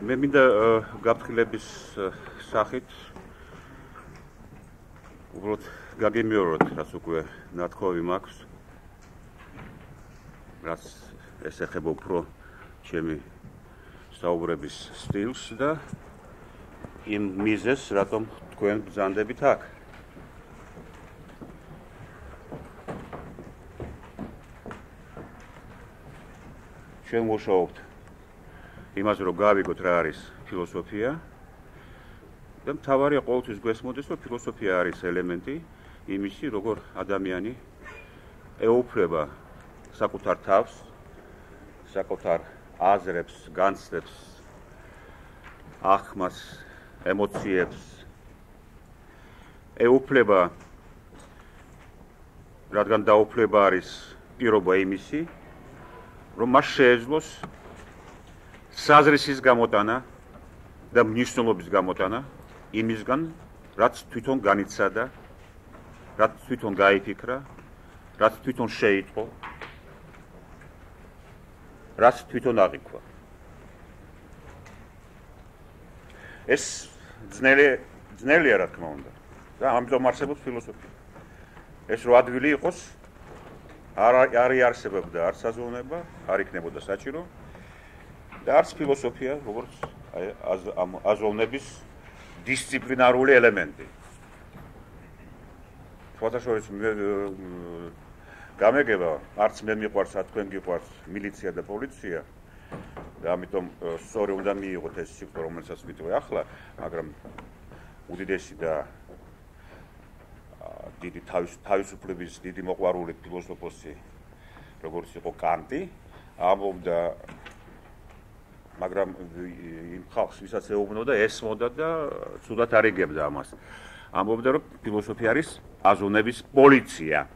მე მინდა გაფრთხილების სახით უბრალოდ გაგიმეოროთ, რაც უკვე ნათქვამი მაქვს, რაც ეს ეხება უფრო ჩემი საუბრების სტილს და იმ მიზეზს, რატომ თქვენ ბრძანდებით აქ. ჩვენ მუშაობთ იმაზე, რომ გავიგოთ რა არის ფილოსოფია და მთავარია ყოველთვის გვესმოდეს, რომ ფილოსოფია არის ელემენტი იმისი, როგორ ადამიანი ეუფლება საკუთარ თავს, საკუთარ აზრებს, განცდებს, ახმას, ემოციებს, ეუფლება, რადგან დაუფლება არის პირობა იმისი, რომ მას შეეძლოს საზრისის გამოტანა და მნიშვნელობის გამოტანა იმისგან, რაც თვითონ განიცადა, რაც თვითონ გაიფიქრა, რაც თვითონ შეიტყო, რაც თვითონ აღიქვა. ეს ძნელია, რა თქმა უნდა. და ამიტომ არსებობს ფილოსოფია. ეს რო ადვილი იყოს, არ იარსებებდა არც საზოვნება, არ იქნებოდა საჭირო და არც ფილოსოფია, როგორც ამ აზოვნების დისციპლინარული ელემენტი. ფოტოშოპის გამეგება, არც მე მიყვარს, თქვენ გიყვარს მილიცია და პოლიცია და ამიტომ სწორი უნდა მიიღოთ ეს სიტყვა, რომელსაც ვიტყვი ახლა, მაგრამ უდიდესი და დიდი თავისუფლების დიდი მოყვარული ფილოსოფოსი, როგორც იყო კანტი, ამბობდა, მაგრამ იმ ხალხს, ვისაც ეუბნოდა, ესმოდა და ცუდად არ იგებდა ამას. ამბობდა, რომ ფილოსოფია არის აზოვნების პოლიცია.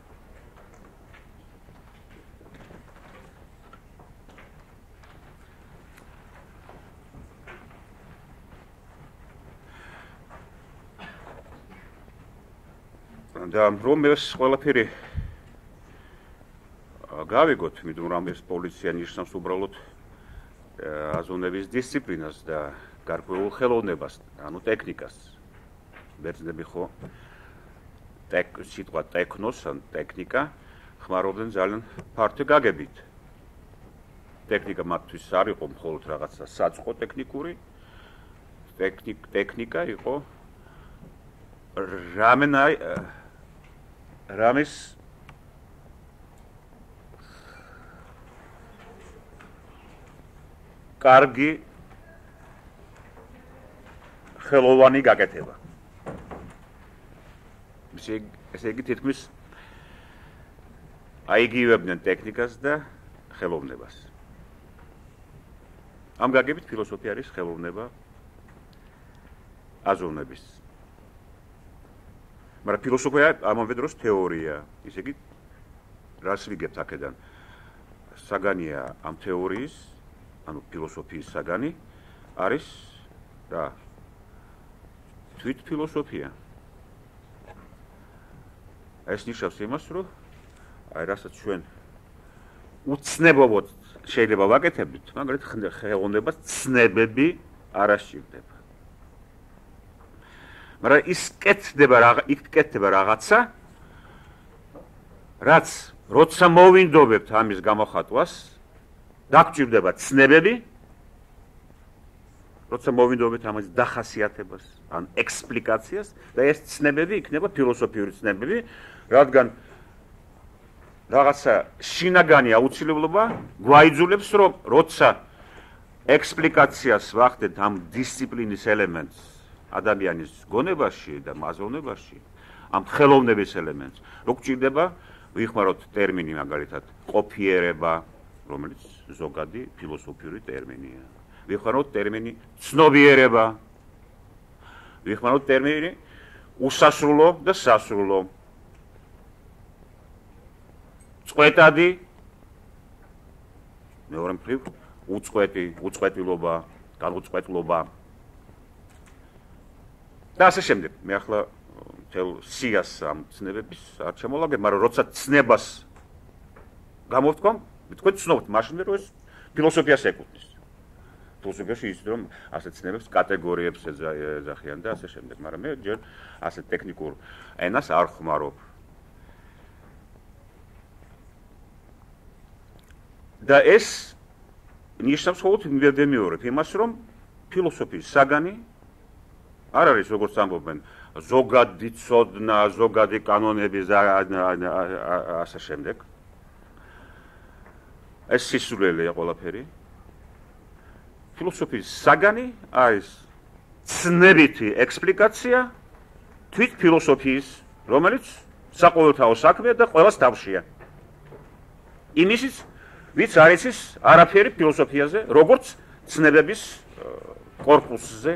და რომ ეს ყველაფერი გავიგოთ, იმიტომ რომ ეს პოლიცია ნიშნავს უბრალოდ აზოვნების დისციპლინას და გარკვეულ ხელოვნებას, ანუ ტექნიკას. ბერძნები ხო სიტყვა ტექნოს ან ტექნიკა ხმარობდნენ ძალიან ფართო გაგებით. ტექნიკა მათთვის არ იყო მხოლოდ რაღაცა საწყო ტექნიკური, ტექნიკა იყო რამის კარგი ხელოვანი გაკეთება. ესე იგი თითქმის აიგივებდნენ ტექნიკას და ხელოვნებას. ამ გაგებით ფილოსოფია არის ხელოვნება აზოვნების. მაგრამ ფილოსოფია ამავე დროს თეორია. ისე იგი რას ვიგებთ აქედან? საგანია ამ თეორიის, ანუ ფილოსოფიის საგანი არის რა? თვით ფილოსოფია. ეს ნიშნავს იმას, რომ რასაც ჩვენ უცნებობოდ შეიძლება ვაკეთებდით, მაგრამ ხელოვნებას ცნებები არ ასჭირდება. მაგრამ ის კეთდება რაღაცა, რაც როცა მოვინდობებთ ამის გამოხატვას, დაგჭირდება ცნებები, როცა მოვინდობებთ ამის დახასიათებას, ან ექსპლიკაციას და ეს ცნებები იქნება ფილოსოფიური ცნებები, რადგან რაღაცა შინაგანი აუცილებლობა გვაიძულებს, რომ როცა ექსპლიკაციას ვახდეთ ამ დისციპლინის ელემენტს ადამიანის გონებაში და აზოვნებაში, ამ ხელოვნების ელემენტს, რო გჭირდება ვიხმაროთ ტერმინი მაგალითად ყოფიერება, რომელიც ზოგადი ფილოსოფიური ტერმინია. ვიხმაროთ ტერმინი ცნობიერება. ვიხმაროთ ტერმინი უსასრულო და სასრულო. წყვეტადი, მეორე მხრივ უწყვეტილობა, განუწყვეტლობა. და ასე შემდეგ. მე ახლა მთელ სიას ამ ცნებების არ ჩამოვაგებ, მაგრამ როცა ცნებას გამოვთქვამ, თქვენ ცნობთ მაშინ, რომ ეს ფილოსოფიას ეკუთვნის. ფილოსოფიაში ის რომ ასეთ ცნებებს კატეგორიებს ეძახიან და ასე შემდეგ, მაგრამ მე ჯერ ასეთ ტექნიკურ ენას არ ხმარობ. და ეს ნიშნავს მხოლოდ იმედმეორებ იმას, რომ ფილოსოფიის საგანი არ არის როგორც ამბობენ ზოგადი ცოდნა, ზოგადი კანონები და ასე შემდეგ. ეს სისულელეა ყველაფერი. ფილოსოფიის საგანი არის ცნებითი ექსპლიკაცია თვით ფილოსოფიის, რომელიც საყოველთაო საქმეა და ყველას თავშია. იმისიც, ვიც არ იცის არაფერი ფილოსოფიაზე, როგორც ცნებების კორპუსზე,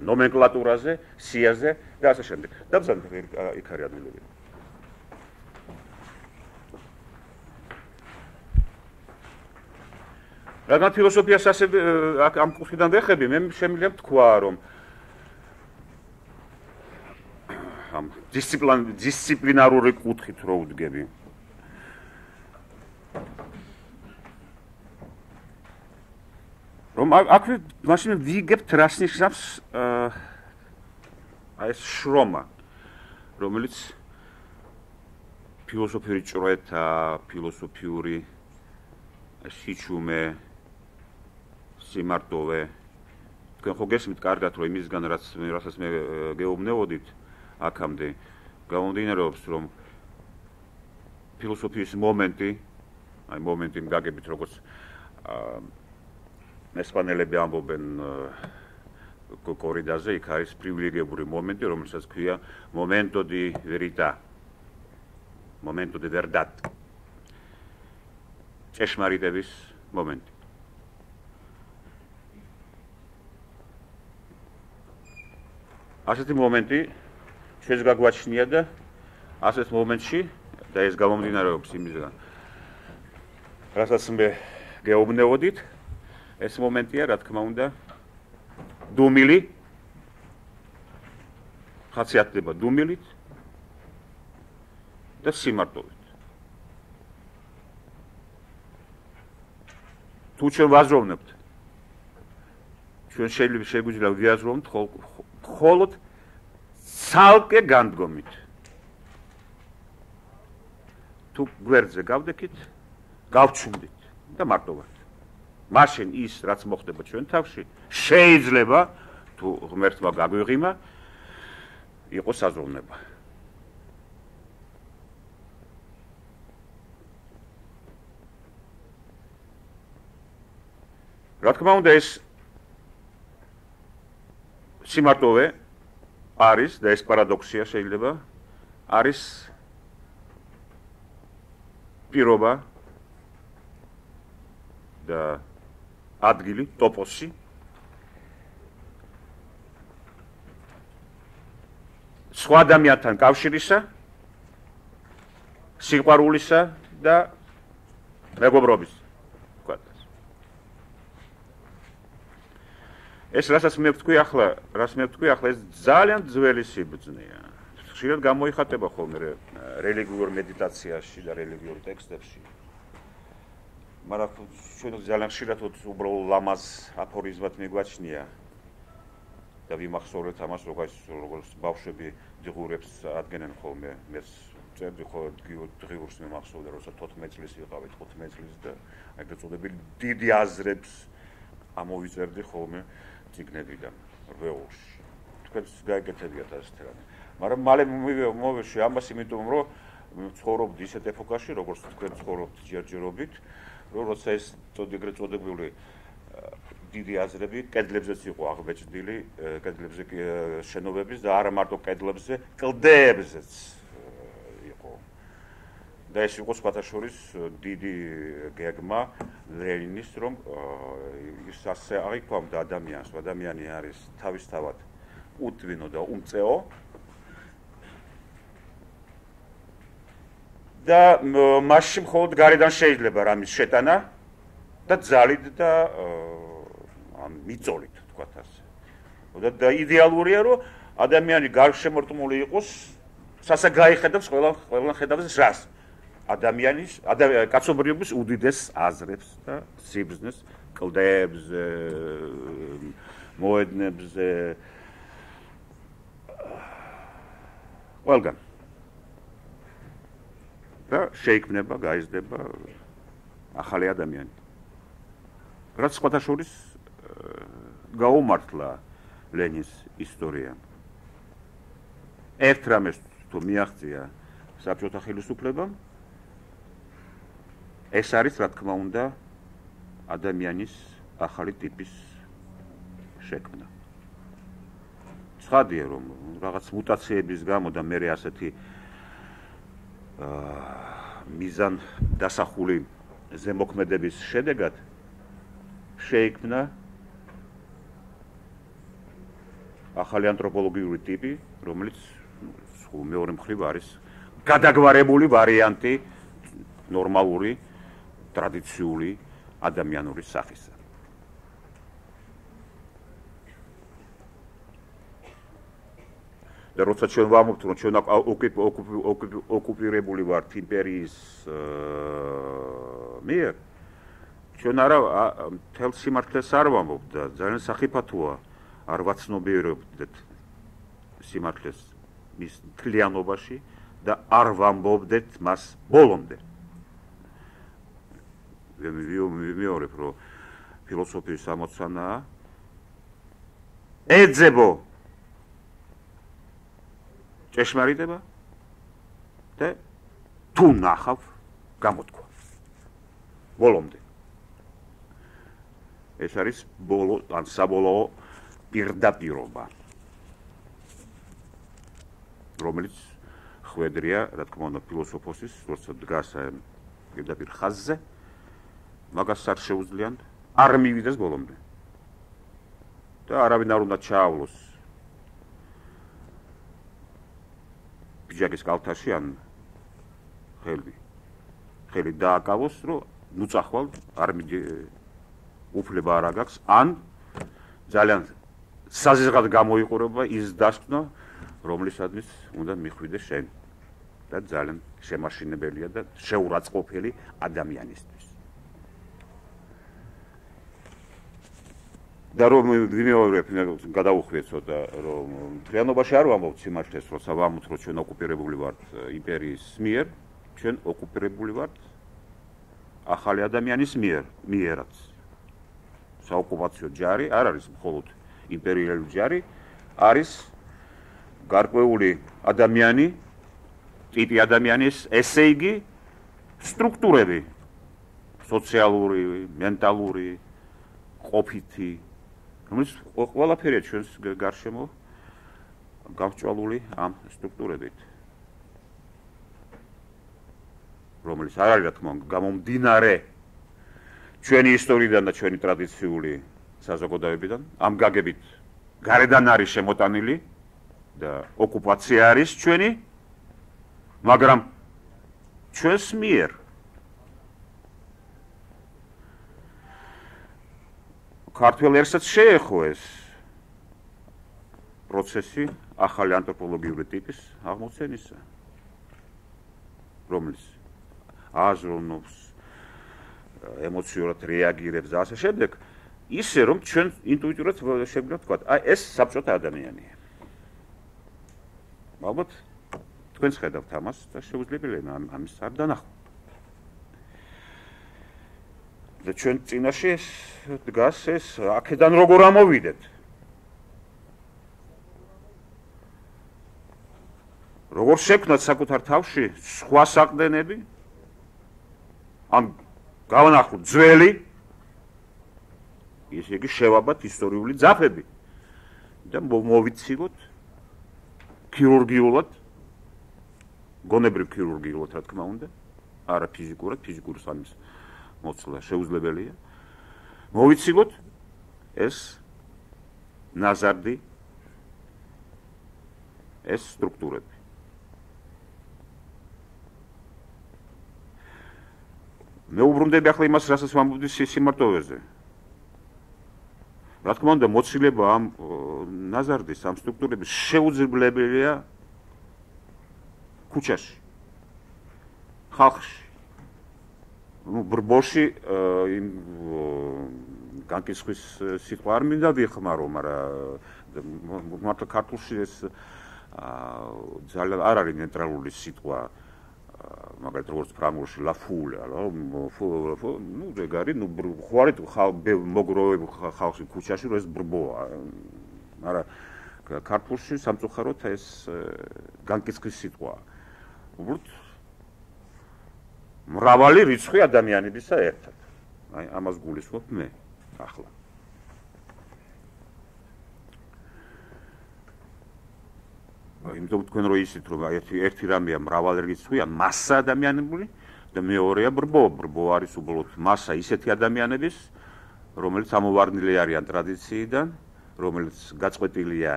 ნომენკლატურაზე, სიაზე და ასე შემდეგ. დაბრძანეთ იქ არის ადგილები. რადგან ფილოსოფიას ასე ამ კუთხიდან ვეხები, მე შემიძლია ვთქვა, რომ ამ დისციპლინარული კუთხით რო ვდგები. რომ აქ მაშინ ვიგებთ რას ნიშნავს ეს შრომა, რომელიც ფილოსოფიური ჭრეთა, ფილოსოფიური სიჩუმე, სიმარტოვე. თქვენ ხო გესმით კარგად, რომ იმისგან რასაც მე გეუბნებოდით აქამდე, გამომდინარეობს, რომ ფილოსოფიის მომენტი, აი მომენტი გაგებით, როგორც ესპანელები ამბობენ კორიდაზე, იქ არის პრივილეგირებული მომენტი, რომელსაც ქვია momento di verità, momento de verdad. ჭეშმარიტების მომენტი. ასეთი მომენტი ჩვენს გაგვაჩნია და ასეთ მომენტში და ეს გამომდინარეობს იმისგან, რასაც მე გეუბნებოდით, ეს მომენტია, რა თქმა უნდა, დუმილი, ხასიათდება დუმილით და სიმარტოვით. თუ ჩვენ ვაზროვნებთ, ჩვენ შეგვიძლია ვიაზროვნოთ მხოლოდ ცალკე განდგომით. თუ გვერდზე გავდექით, გავჩუმდით და მარტო ვართ. მაშინ ის, რაც მოხდება ჩვენ თავში, შეიძლება თუ ღმერთმა გაგვიღიმა, იყოს საზროვნება. რა თქმა უნდა, ეს სიმარტოვე არის და ეს პარადოქსია შეიძლება არის პირობა და ადგილი, ტოპოსი, სხვა ადამიანთან კავშირისა, სიყვარულისა და მეგობრობის. ეს რასაც მე ვთქვი ახლა, ეს ძალიან ძველი სიბრძნეა. ხშირად გამოიხატება ხოლმე რელიგიურ მედიტაციაში და რელიგიურ ტექსტებში. მაგრამ ჩვენ ძალიან ხშირად უბრალოდ ლამაზ აფორიზმად მიგვაჩნია და ვიმახსოვრეთ ამას, როგორც ბავშვები დიღურებს ადგენენ ხოლმე. მე წერდი ხოლმე დიღურს მიმახსოვდა, როცა 14 წლის ვიყავი, 15 წლის და ეგრეთ წოდებული დიდი აზრებს ამოვიწერდი ხოლმე ციგნებიდან რვეულში. თქვენს გაიგეთებიათ ასეთ რამე. მაგრამ მალე მოვეში ამას, იმიტომ რომ ცხოვრობდი ისეთ ეპოქაში, როგორც თქვენ ცხოვრობთ ჯერჯერობით, როცა ეს ეგრეთ წოდებული დიდი აზრები კედლებზეც იყო აღბეჭდილი, კედლებზე შენობების და არა მარტო კედლებზე, კლდეებზეც იყო. და ეს იყო სხვათა შორის დიდი გეგმა ლენინის, რომ ის ასე აღიქვამდა ადამიანს, ადამიანი არის თავისთავად უტვინო და უმწეო და მასში მხოლოდ გარედან შეიძლება რამის შეტანა და ძალით და მიწოლით, თქვათ ასე. და იდეალურია, რომ ადამიანი გარშემორტმული იყოს, სასაგაიხედავს ყველა ხედავს რას? ადამიანის, კაცობრიობის უდიდეს აზრებს და სიბრძნეს კლდეებზე, მოედნებზე, ყველგან. და შეიქმნება, გაიზრდება ახალი ადამიანი. რაც სხვათა შორის გაუმართლა ლენინის ისტორია. ერთ რამეს თუ მიაღწია საბჭოთა ხელისუფლებამ, ეს არის, რა თქმა უნდა, ადამიანის ახალი ტიპის შექმნა. ცხადია, რომ რაღაც მუტაციების გამო და მე ასეთი მიზან დასახული ზემოქმედების შედეგად შეიქმნა ახალი ანთროპოლოგიური ტიპი, რომელიც მეორე მხრივ არის გადაგვარებული ვარიანტი ნორმალური, ტრადიციული ადამიანური სახისა. და როცა ჩვენ ვამბობთ, რომ ჩვენ ოკუპირებული ვართ იმპერიის მიერ, ჩვენ არა მთელ სიმართლეს არ ვამბობთ და ძალიან სახიფათოა არ ვაცნობიერებდეთ სიმართლეს მის მთლიანობაში და არ ვამბობდეთ მას ბოლომდე. ვიმეორებ, რომ ფილოსოფიის ამოცანაა ეძებო ჭეშმარიტება და თუ ნახავ გამოთქვა ბოლომდე. ეს არის ბოლო ან საბოლოო პირდაპირობა, რომელიც ხვედრია, რა თქმა უნდა, ფილოსოფოსის, როცა დგას პირდაპირ ხაზზე, მაგას არ შეუძლიან არ მივიდეს ბოლომდე. და არავინ არ უნდა ჩაავლოს პიჯაკის კალთაში ან ხელი დააკავოს, რომ ნუ წახვალ არ უფლება არ აგაქვს, ან ძალიან საზღად გამოიყურება ის დასკვნა, რომლისადმის უნდა მიხვიდე შენ და ძალიან შემაშინებელია და შეურაცხყოფელი ადამიანისთვის. და რომ ვიმეორებ, გადავუხვიეთ ცოტა, რომ მთლიანობაში არ ვამბობთ სიმართლეს, როცა ვამბობთ, რომ ჩვენ ოკუპირებული ვართ იმპერიის მიერ, ჩვენ ოკუპირებული ვართ ახალი ადამიანის მიერაც. საოკუპაციო ჯარი არ არის მხოლოდ იმპერიალური ჯარი, არის გარკვეული ადამიანი, ტიპი ადამიანის, ესე იგი სტრუქტურები, სოციალური, მენტალური, ყოფითი, რომელიც ყველაფერია ჩვენს გარშემო გამსჭვალული ამ სტრუქტურებით, რომელიც არ არის, რა თქმა უნდა, გამომდინარე ჩვენი ისტორიიდან და ჩვენი ტრადიციული საზოგადოებიდან, ამ გაგებით გარედან არის შემოტანილი და ოკუპაცია არის ჩვენი, მაგრამ ჩვენს მიერ. ქართველ ერსაც შეეხო ეს პროცესი ახალი ანთროპოლოგიური ტიპის აღმოცენისა, რომელიც აზროვნობს, ემოციურად რეაგირებს და ასე შემდეგ, ისე რომ ჩვენ ინტუიტიურად შეგვიძლია ვთქვათ, აი ეს საბჭოთა ადამიანია. ალბათ თქვენს ხედავთ ამას და შეუძლებელია ამის არ დანახვა. და ჩვენ წინაშე დგას ეს აქედან როგორ ამოვიდეთ. როგორ შექმნათ საკუთარ თავში სხვა საყრდენები, ან გავანახოთ ძველი, ისე იგი შევაბათ ისტორიული ძაფები და მოვიცილოთ ქირურგიულად, გონებრივ ქირურგიულად, რა თქმა უნდა, არა ფიზიკურად, ფიზიკური სამის მოცლა შეუძლებელია. მოვიცილოთ ეს ნაზარდი, ეს სტრუქტურები. მე უბრუნდები ახლა იმას, რასაც ვამბობდი სიმარტოვეზე. რა თქმა უნდა, მოცილება ამ ნაზარდის, ამ სტრუქტურების შეუძლებელია ქუჩაში, ხალხში. ბრბოში განკიცხვის სიტყვა არ მინდა ვიხმარო, მაგრამ მართლა ქართულში ეს ძალიან არ არის ნეიტრალური სიტყვა, მაგალითად როგორც ფრანგულში la foule, ну, ეგარი, ну, ხوارით მოგროვებ ხალხი ქუჩაში, რომ ეს ბრბოა. მაგრამ ქართულში სამწუხაროდ ეს განკიცხვის სიტყვაა. უბრალოდ მრავალი რიცხვი ადამიანებისა ერთად. აი, ამას გულისხმობ მე ახლა. იმიტომ თქვენ რო ისით რომ ერთი რამეა მრავალი რიცხვია, მასა ადამიანებული და მეორეა ბრბო. ბრბო არის უბრალოდ მასა ისეთი ადამიანების, რომელიც ამოვარდნილი არიან ტრადიციიდან, რომელიც გაწყვეტილია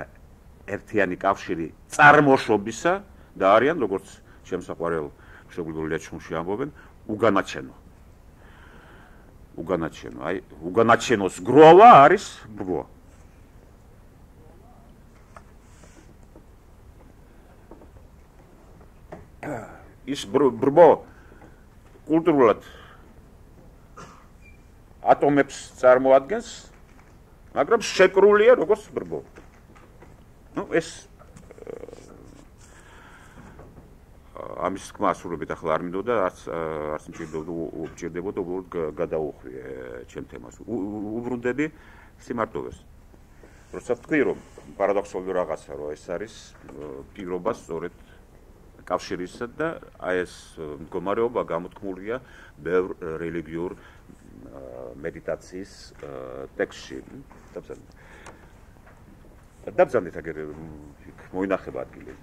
ერთიანი კავშირი წარმოშობისა და არიან, როგორც შემსაყვარელ მშობლიურ ლეჩხუმში ამბობენ, უგანაჩენო. უგანაჩენო, აი, უგანაჩენოს გროვა არის ბრბო. ის ბრბო კულტურულად ატომებს წარმოადგენს, მაგრამ შეკრულია როგორც ბრბო. ну ეს ამის თქმა ასრულებით ახლა არ მინდოდა არც მჭირდებოდა უბრალოდ გადაუხვიე ჩემ თემას. უბრუნდები სიმარტოვეს. როცა ვთქვი რომ პარადოქსალური რაღაცა რომ ეს არის პირობა სწორედ კავშირისა და აი ეს მდგომარეობა გამოთქმულია ბევრ რელიგიურ მედიტაციის ტექსტში. დაბზანდით აგერ მოინახება ადგილი.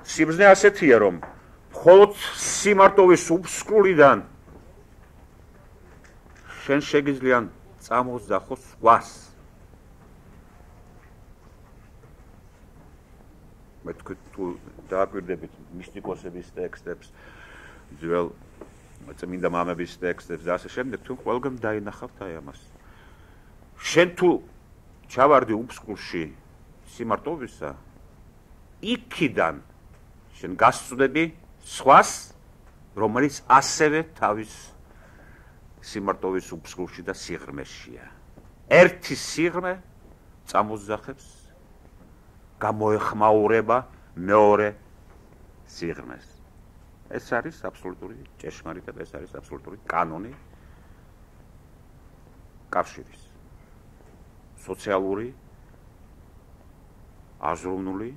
სიბრძნე ასეთია რომ მხოლოდ სიმარტოვის უფსკრულიდან შენ შეგიძლია წამოძახო სხვას. მე თქვი თუ დააკვირდებით მისტიკოსების ტექსტებს, ძველ წმინდა მამების ტექსტებს და ასე შემდეგ, თუ ყველგან დაინახავთ აი ამას. შენ თუ ჩავარდი უფსკრულში სიმარტოვისა, იქიდან შენ გასწვდები სხვას, რომელიც ასევე თავის სიმარტოვის უფსკრულში და სიღრმეშია. ერთი სიღრმე წამოძახებს, გამოეხმაურება მეორე სიღრმეს. ეს არის აბსოლუტური ჭეშმარიტება, ეს არის აბსოლუტური კანონი კავშირის. სოციალური, აზროვნული,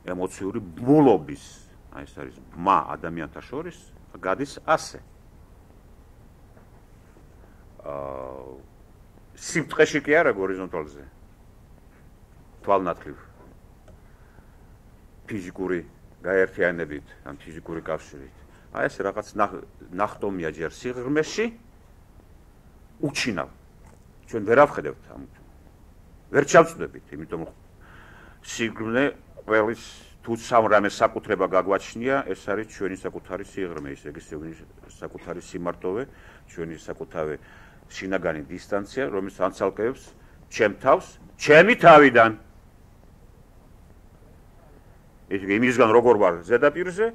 ემოციური ბმულობის, აი ეს არის ბმა ადამიანთა შორის, გადის ასე. სიბრტყეში კი არა გორიზონტალზე. თვალნათლივ. ფიზიკური გაერთიანებით, ან ფიზიკური კავშირით. აი ეს რაღაც ნახტომია ჯერ სიღრმეში უჩინავ. ჩვენ ვერ ავხედებთ ამ. ვერ ჩავწვდებით, იმიტომ რომ სიღრმე ყველის თუ სამ რამეს საკუთრება გაგვაჩნია, ეს არის ჩვენი საკუთარი სიღრმე, ისე იგი საკუთარი სიმარტოვე, ჩვენი საკუთარი შინაგანი დისტანცია, რომელიც ანცალკევებს ჩემ თავს, ჩემი თავიდან. ისე იმისგან როგორ ვარ ზედაპირზე,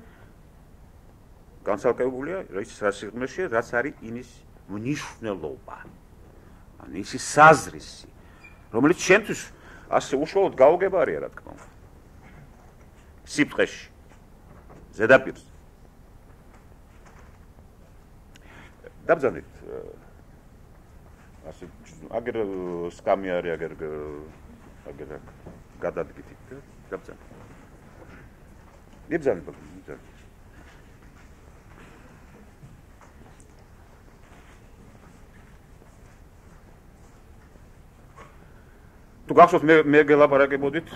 განცალკევებულია ის სიღრმეში, რაც არის იმის მნიშვნელობა. ან ის საზრისი, რომელიც ჩემთვის ასე უშუალოდ გაუგებარია, რა თქმა უნდა. სიბრტყეში, ზედაპირზე. დაბზანდით. ასე აგერ სკამი არის, აგერ გადადგით და დაბზანდით. იბზანდით. თუ გახსოვთ მე გელაპარაკებოდით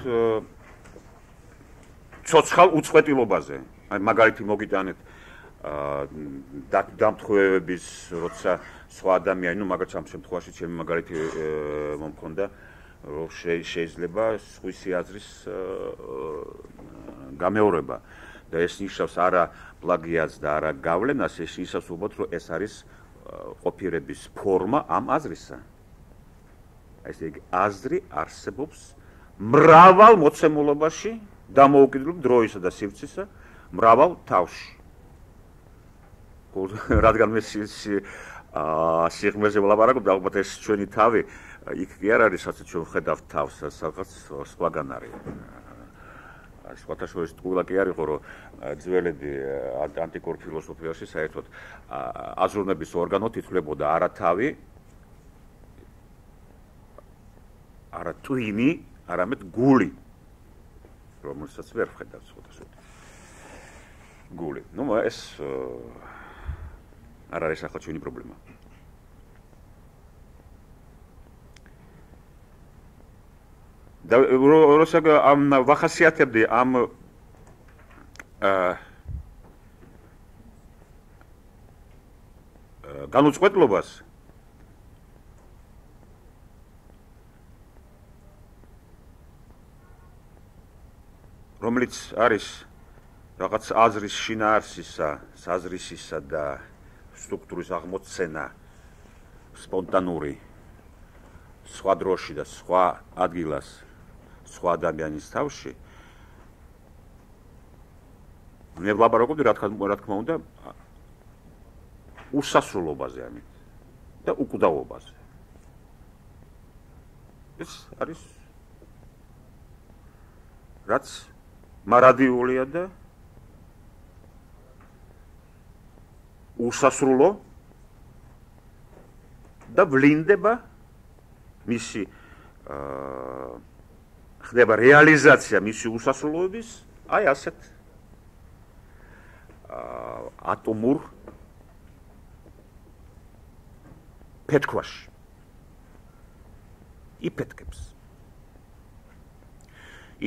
ცოცხალ უწყვეტილობაზე. აი მაგალითი მოგიტანეთ დამთხოვების, როცა სხვა ადამიანი, ну მაგალითად ამ შემთხვევაში ჩემი მაგალითი მომქონდა, რომ შეიძლება სხვისი აზრის გამეორება და ეს ნიშნავს არა პლაგიატს და არა გავლენას, ეს ნიშნავს უბრალოდ რომ ეს არის ყოფიერების ფორმა ამ აზრისა. ესე იგი აზრი არსებობს მრავალ მოცემულობაში დამოუკიდებლად დროისა და სივრცისა მრავალ თავში. რადგან მე სიღრმეზე ვლაპარაკობ, ალბათ ეს ჩვენი თავი იქ კი არ არის, სადაც ჩვენ ვხედავთ თავს, სადღაც სხვაგან არის. სხვათა შორის თქულა კი არ იყო, რომ ძველები ანტიკურ ფილოსოფიაში საერთოდ აზროვნების ორგანოთ ითვლებოდა არა თავი, არა ტვინი, არამედ გული, რომელსაც ვერ ვხედავთ სხვათა შორის. გული. ნუ ეს არ არის ახლა ჩვენი პრობლემა. და როცა ამ ვახასიათებდი ამ განუწყვეტლობას რომელიც არის რაღაც აზრის შინაარსისა, საზრისისა და სტრუქტურის აღმოცენა სპონტანური სხვა დროში და სხვა ადგილას სხვა ადამიანის თავში მე ვლაპარაკობდი რა თქმა უნდა უსასრულობაზე ამით და უკვდავობაზე. ეს არის რაც მარადიულია და უსასრულო და ვლინდება მისი ხდება რეალიზაცია მისი უსასრულოების აი ასეთ ატომურ პეთქვაში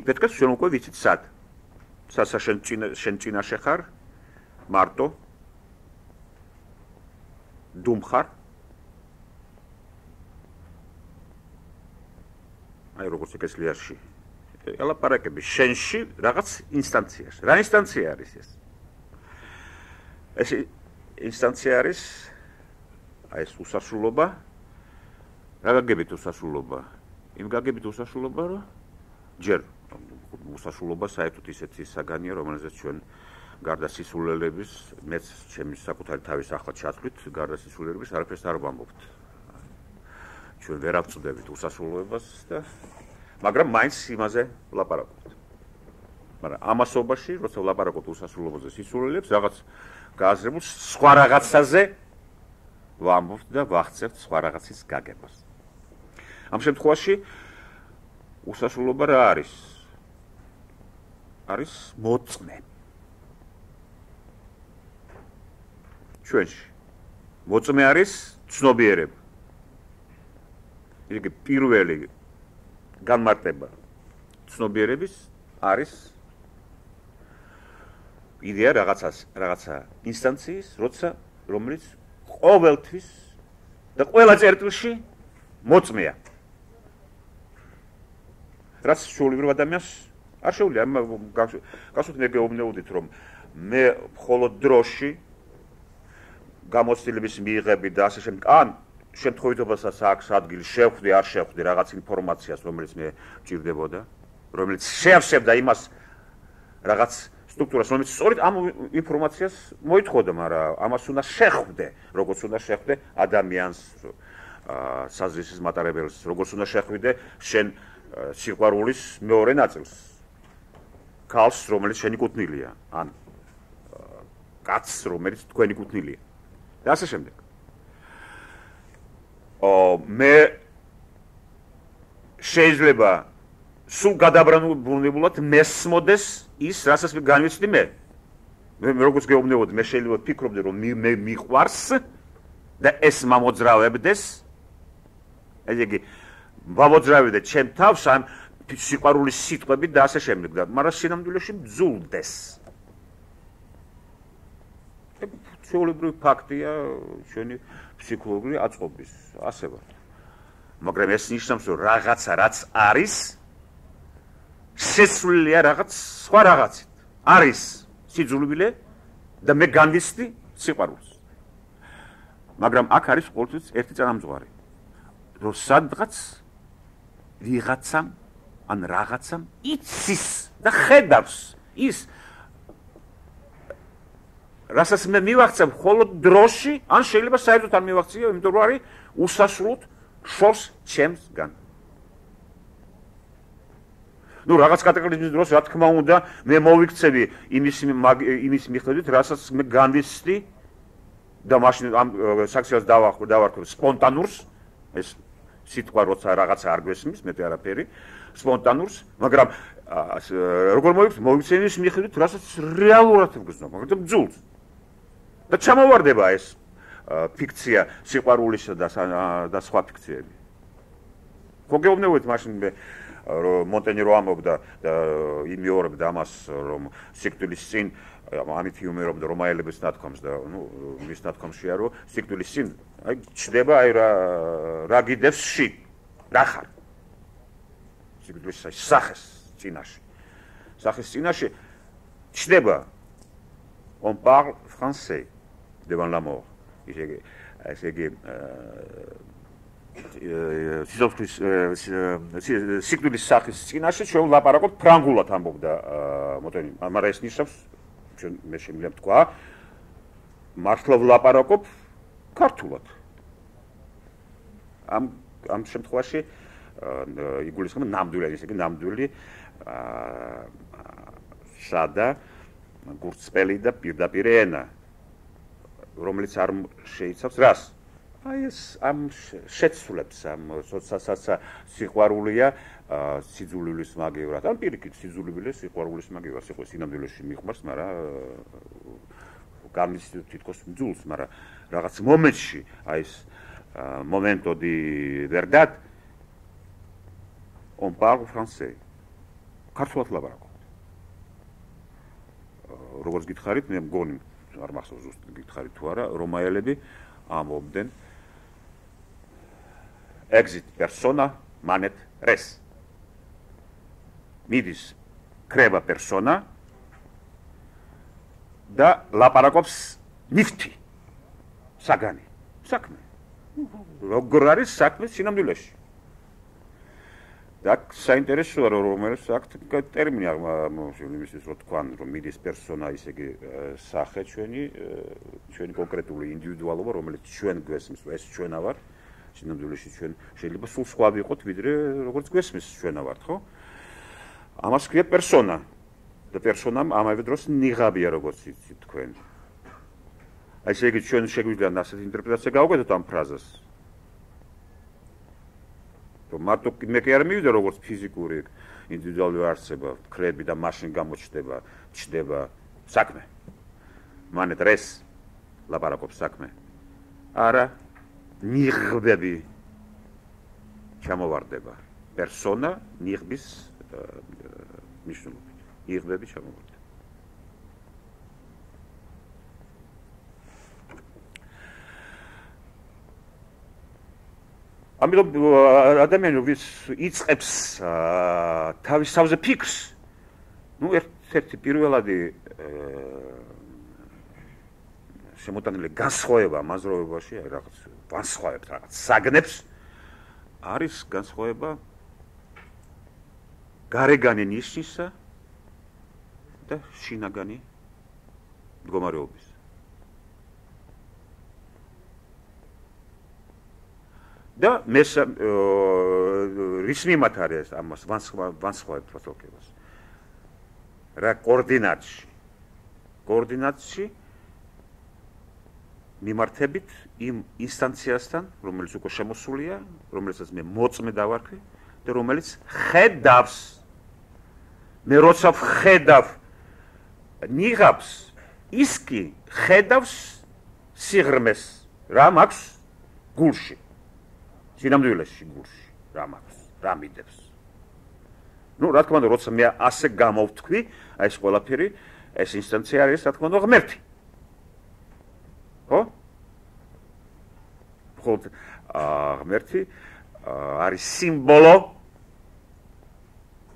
იფეთქებს ჩვენ უკვე ვიცით სად შენ წინაშე ხარ მარტო დუმხარ აი როგორც ეკლესიაში ელაპარაკები შენში რაღაც ინსტანციაში. რა ინსტანცია არის ეს? ეს ინსტანცია არის აი ეს უსასრულობა. რა გაგებით უსასრულობა? იმ გაგებით უსასრულობა, რომ ჯერ უსასრულობა საერთოდ ისეთი საგანია, რომელზეც ჩვენ გარდა სისულელების, მეც ჩემი საკუთარი თავის ახლა ჩათვლით, გარდა სისულელების არაფერს არ ვამბობთ. ჩვენ ვერ ავწუდებით უსასრულოებას და მაგრამ მაინც იმაზე ვლაპარაკობთ. მაგრამ ამასობაში, როცა ვლაპარაკობთ უსასრულობაზე სისულელებს, რაღაც გააზრებულ სხვა რაღაცაზე ვამბობთ და ვახცევთ სხვა რაღაცის გაგებას. ამ შემთხვევაში უსასრულობა რა არის? არის მოწმე. ჩვენში მოწმე არის ცნობიერება. იგი პირველი განმარტება ცნობიერების არის იდეა რაღაცა ინსტანციის, რომელიც ყოველთვის და ყველა წერტილში მოწმეა. რაც ჩვეულებრივ ადამიანს არ შეუძლია გასვით მე გეუბნეოდით, რომ მე მხოლოდ დროში გამოცდილების მიიღები და ასე შემდეგ ან შემთხვევითობასაც აქვს ადგილი შევხვდი არ შევხვდი რაღაც ინფორმაციას, რომელიც მე მჭირდებოდა, რომელიც შეავსებდა იმას რაღაც სტრუქტურას, რომელიც სწორედ ამ ინფორმაციას მოითხოვდა, მაგრამ ამას უნდა შეხვდე, როგორც უნდა შეხვდე ადამიანს, საზრისის მატარებელს, როგორც უნდა შეხვიდე შენ სიყვარულის მეორე ნაწილს, ქალს, რომელიც შენი კუთვნილია, ან კაცს, რომელიც თქვენი კუთვნილია. და ასე შემდეგ. მე შეიძლება სულ გადაბრუნებულად მესმოდეს ის, რასაც განვიცდი მე. მე როგორც გეუბნებოდი, მე შეიძლება ვფიქრობდი, რომ მე მიყვარს და ეს მამოძრავებდეს. ესე იგი, მამოძრავებდე ჩემ თავს ამ სიყვარულის სიტყვებით და ასე შემდეგ და მაგრამ სინამდვილეში ბძულდეს. ჩვეულებრივი ფაქტია ჩვენი ფსიქოლოგიური აწყობის, ასე ვარ. მაგრამ ეს ნიშნავს, რომ რაღაცა რაც არის, შეცვლილია რაღაც სხვა რაღაცით. არის სიძულვილე და მე განვიცდი სიყვარულს. მაგრამ აქ არის ყოველთვის ერთი წინამძღვარი, რომ სადღაც ვიღაცამ ან რაღაცამ იცის და ხედავს ის რასაც მე მივახცევ მხოლოდ დროში ან შეიძლება საერთოდ არ მივახციო იმიტომ რომ არის უსასრულოდ შორს ჩემსგან ну რაღაც კატეგორიის დროს რა თქმა უნდა მე მოვიქცევი იმის მიხედვით რასაც მე განვიცდი და მაშინ ამ საქციელს დავარქვევ სპონტანურს ეს სიტყვა როცა რაღაცა არ გვესმის მეტი არაფერი სპონტანურს მაგრამ როგორ მოვიქცევი იმის მიხედვით რასაც რეალურად ვგრძნობ მაგრამ ბძულს და ჩამოვარდება ეს ფიქცია სიყვარულისა და სხვა ფიქციები ხო გეუბნებოდით მაშინ მე რომ მონტენერო ამბობდა და იმეორებდა ამას რომ სიკვდილის წინ ამით იუმერობდა რომაელების ნათქვამს და ნუ მის ნათქვამშია რომ სიკვდილის წინ აი ჩდება აი რა გიდევს ში რა ხარ სიკვდილის სახეს წინაშე ჩდება on parle français devant la mort ესე იგი სიკვდილის სახის წინაშე ჩვენ ვლაპარაკობთ ფრანგულად ამბობდა მოტენი მაგრამ ეს ნიშნავს ჩვენ მე შემიძლია ვთქვა მართლა ვლაპარაკობ ქართულად ამ შემთხვევაში იგულისხმება ნამდვილად ესე იგი ნამდვილი სადა გურწპელი და პირდაპირ ენა რომელიც არ შეიცავს რას აი ეს ამ შეცვლებს ამ სოციალსა სიყვარულია სიძულვილის მაგივრად ან პირიქით სიძულვილი სიყვარულის მაგივრად სიყვარულის სინამდვილეში მიყვარს მაგრამ გამიცდილ თითქოს მძულს მაგრამ რაღაც მომენტში აი ეს momento di verdad on parle français ქართულად ლაპარაკობ როგორც გითხარით მე მგონი არ მახსოვს ზუსტად გითხარით თუ არა რომაელები ამბობდნენ exit persona manet res მიდის კრება პერსონა და ლაპარაკობს ნიფთი საგანი საქმე როგორ არის საქმე სინამდვილეში და საინტერესოა რომ რომელიც აქ ტერმინი იმისთვის რომ თქვან რომ მიდის პერსონა ისე იგი სახე ჩვენი კონკრეტული ინდივიდუალობა რომელიც ჩვენ გვესმის ეს ჩვენა ვარ სინამდვილეში ჩვენ შეიძლება სულ სხვა ვიყოთ ვიდრე როგორც გვესმის ჩვენა ვართ ხო ამას ქვია პერსონა და პერსონამ ამავე დროს ნიღაბია როგორც იცით თქვენ აი ესე იგი ჩვენ შეგვიძლია ასეთი ინტერპრეტაცია გავუკეთოთ ამ ფრაზას რომ მარტო მე კი არ მივიდა როგორც ფიზიკური ინდივიდუალური არსება ქრები და მაშინ ჩდება საქმე მანეთ რეს ლაპარაკობს საქმე არა ნიღბები ჩამოვარდება პერსონა ნიღბის ნიშნულობით ნიღბები ჩამოვარდება ამიტომ ადამიანი ვის იწყებს თავის თავზე ფიქრს ნუ ერთ-ერთი პირველადი შემოტანილი განსხვავება მაზროვებაში აი რაღაც განსხვავებს რაღაც საგნებს არის განსხვავება გარეგანი ნიშნისა და შინაგანი მდგომარეობის და რის მიმართ არის ამას ვანსხვავებთ ფასოლკებას რა კოორდინატში მიმართებით იმ ინსტანციასთან რომელიც უკვე შემოსულია რომელსაც მე მოწმე დავარქვი და რომელიც ხედავს მე როცა ვხედავ ნიღაბს ის კი ხედავს სიღრმეს რა მაქვს გულში სინამდვილეში გულში რა მაქვს რა მიდევს ну რა თქმა უნდა როცა მე ასე გამოვთქვი აი ეს ყველაფერი ეს ინსტანცია არის რა თქმა უნდა ღმერთი ხო ხო ღმერთი არის სიმბოლო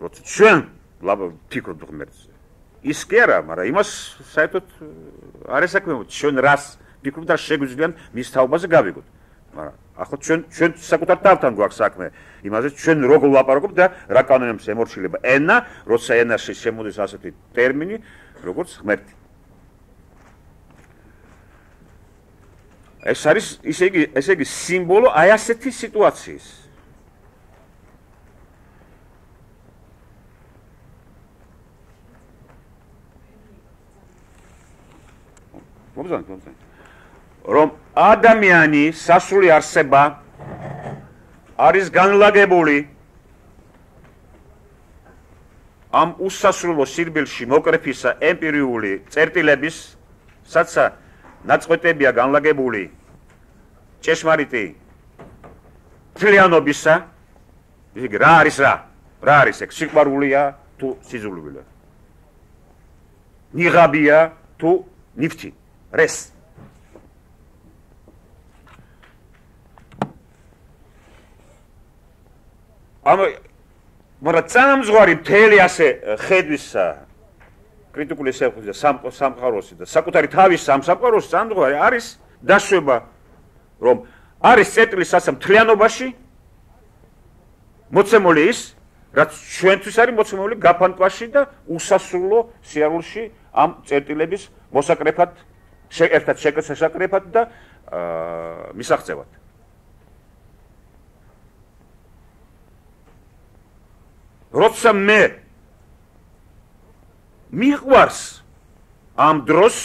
როცა ჩვენ ვფიქრობთ ღმერთზე ის კი არა მაგრამ იმას საერთოდ არ ესაქმებოდ ჩვენ რას ფიქრობთ და შეგვიძლია მის თაობაზე გავიგოთ მაგრამ ახლა ჩვენ საკუთარ თავთან გვაქვს საქმე იმაზე ჩვენ როგორ ვლაპარაკობთ და რა კანონებს ემორჩილება ენა, როცა ენაში შემოდის ასეთი ტერმინი, როგორც ღმერთი. ეს არის ესე იგი სიმბოლო აი ასეთი სიტუაციის. რომ ადამიანი სასრული არსება არის განლაგებული ამ უსასრულო სირბილში მოკრეფისა ემპირიული წერტილების, სადაც ნაწყვეტებია განლაგებული ჭეშმარიტი თლიანობისა, იგი რა არის რა არის ეგ სიყვარულია თუ სიძულვილი? ნიღაბია თუ ნიფთი? რეს? მაგრამ წამზღვარი მთელი ასე ხედვისა კრიტიკული სეფხის სამყაროსი და საკუთარი თავის სამყაროს წამზღვარი არის დაშვება, რომ არის წერტილის ასა მთლიანობაში მოცემული ის, რაც ჩვენთვის არის მოცემული გაფანტვაში და უსასრულო სიარულში ამ წერტილების მოსაკრეფად, ერთად შეკრებად და მისაღწევად. როცა მე მიყვარს ამ დროს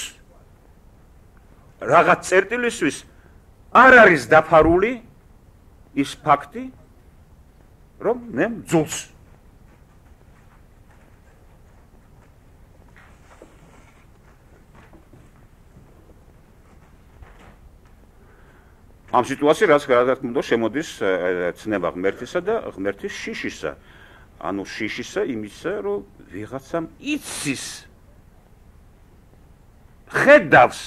რაღაც წერტილისთვის არ არის დაფარული ის ფაქტი, რომ მე მძულს. ამ სიტუაციას რა თქმა უნდა შემოდის ცნება ღმერთისა და ღმერთის შიშისა. ანუ შიშისა იმისა, რომ ვიღაცამ იცის ხედავს